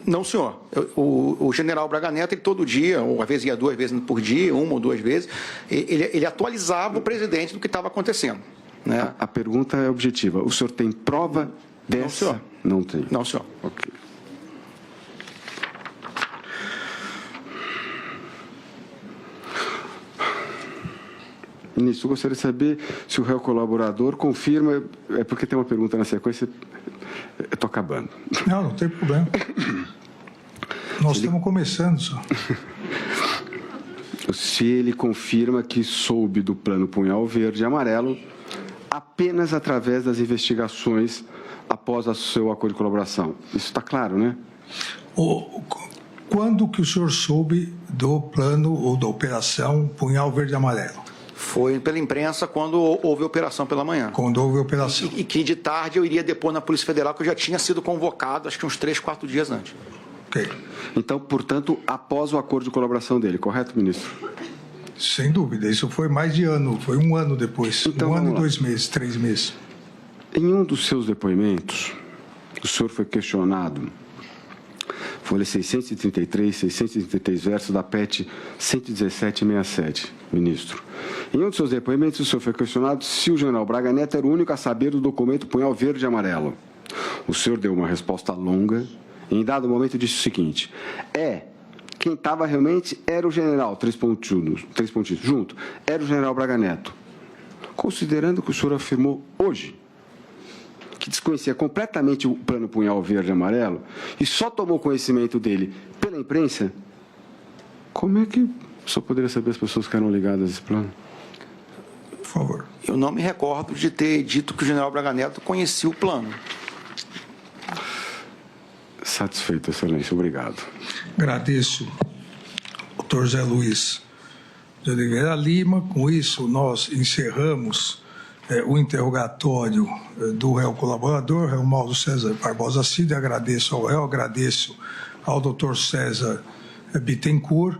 Não, senhor. O general Braga Neto, ele todo dia, ou às vezes ia 2 vezes por dia, 1 ou 2 vezes, ele atualizava o presidente do que estava acontecendo. Né? A pergunta é objetiva. O senhor tem prova dessa? Não, senhor. Não tem? Não, senhor. Ok. Ministro, eu gostaria de saber se o réu colaborador confirma, porque tem uma pergunta na sequência, eu estou acabando. Não tem problema. Nós estamos começando só. Se ele confirma que soube do plano Punhal Verde e Amarelo apenas através das investigações após o seu acordo de colaboração. Isso está claro, né? Quando que o senhor soube do plano ou da operação Punhal Verde e Amarelo? Foi pela imprensa quando houve a operação pela manhã. Quando houve a operação. E que de tarde eu iria depor na Polícia Federal, que eu já tinha sido convocado, acho que uns 3, 4 dias antes. Ok. Então, portanto, após o acordo de colaboração dele, correto, ministro? Sem dúvida, isso foi mais de ano, foi um ano depois. Então, um ano e vamos lá. 2 meses, 3 meses. Em um dos seus depoimentos, o senhor foi questionado, folha 633, 633 versos da PET 11767, ministro. Em um dos seus depoimentos, o senhor foi questionado se o general Braga Neto era o único a saber do documento punhal verde e amarelo. O senhor deu uma resposta longa e, em dado momento, disse o seguinte: quem estava realmente era o general, 3 pontinhos, junto, era o general Braga Neto. Considerando que o senhor afirmou hoje que desconhecia completamente o plano punhal verde e amarelo e só tomou conhecimento dele pela imprensa, como é que o senhor poderia saber as pessoas que eram ligadas a esse plano? Por favor. Eu não me recordo de ter dito que o general Braga Neto conhecia o plano. Satisfeito, excelência. Obrigado. Agradeço, doutor Zé Luiz de Oliveira Lima. Com isso, nós encerramos o interrogatório do réu colaborador, réu Mauro César Barbosa Cid. Agradeço ao réu, agradeço ao doutor César Bittencourt.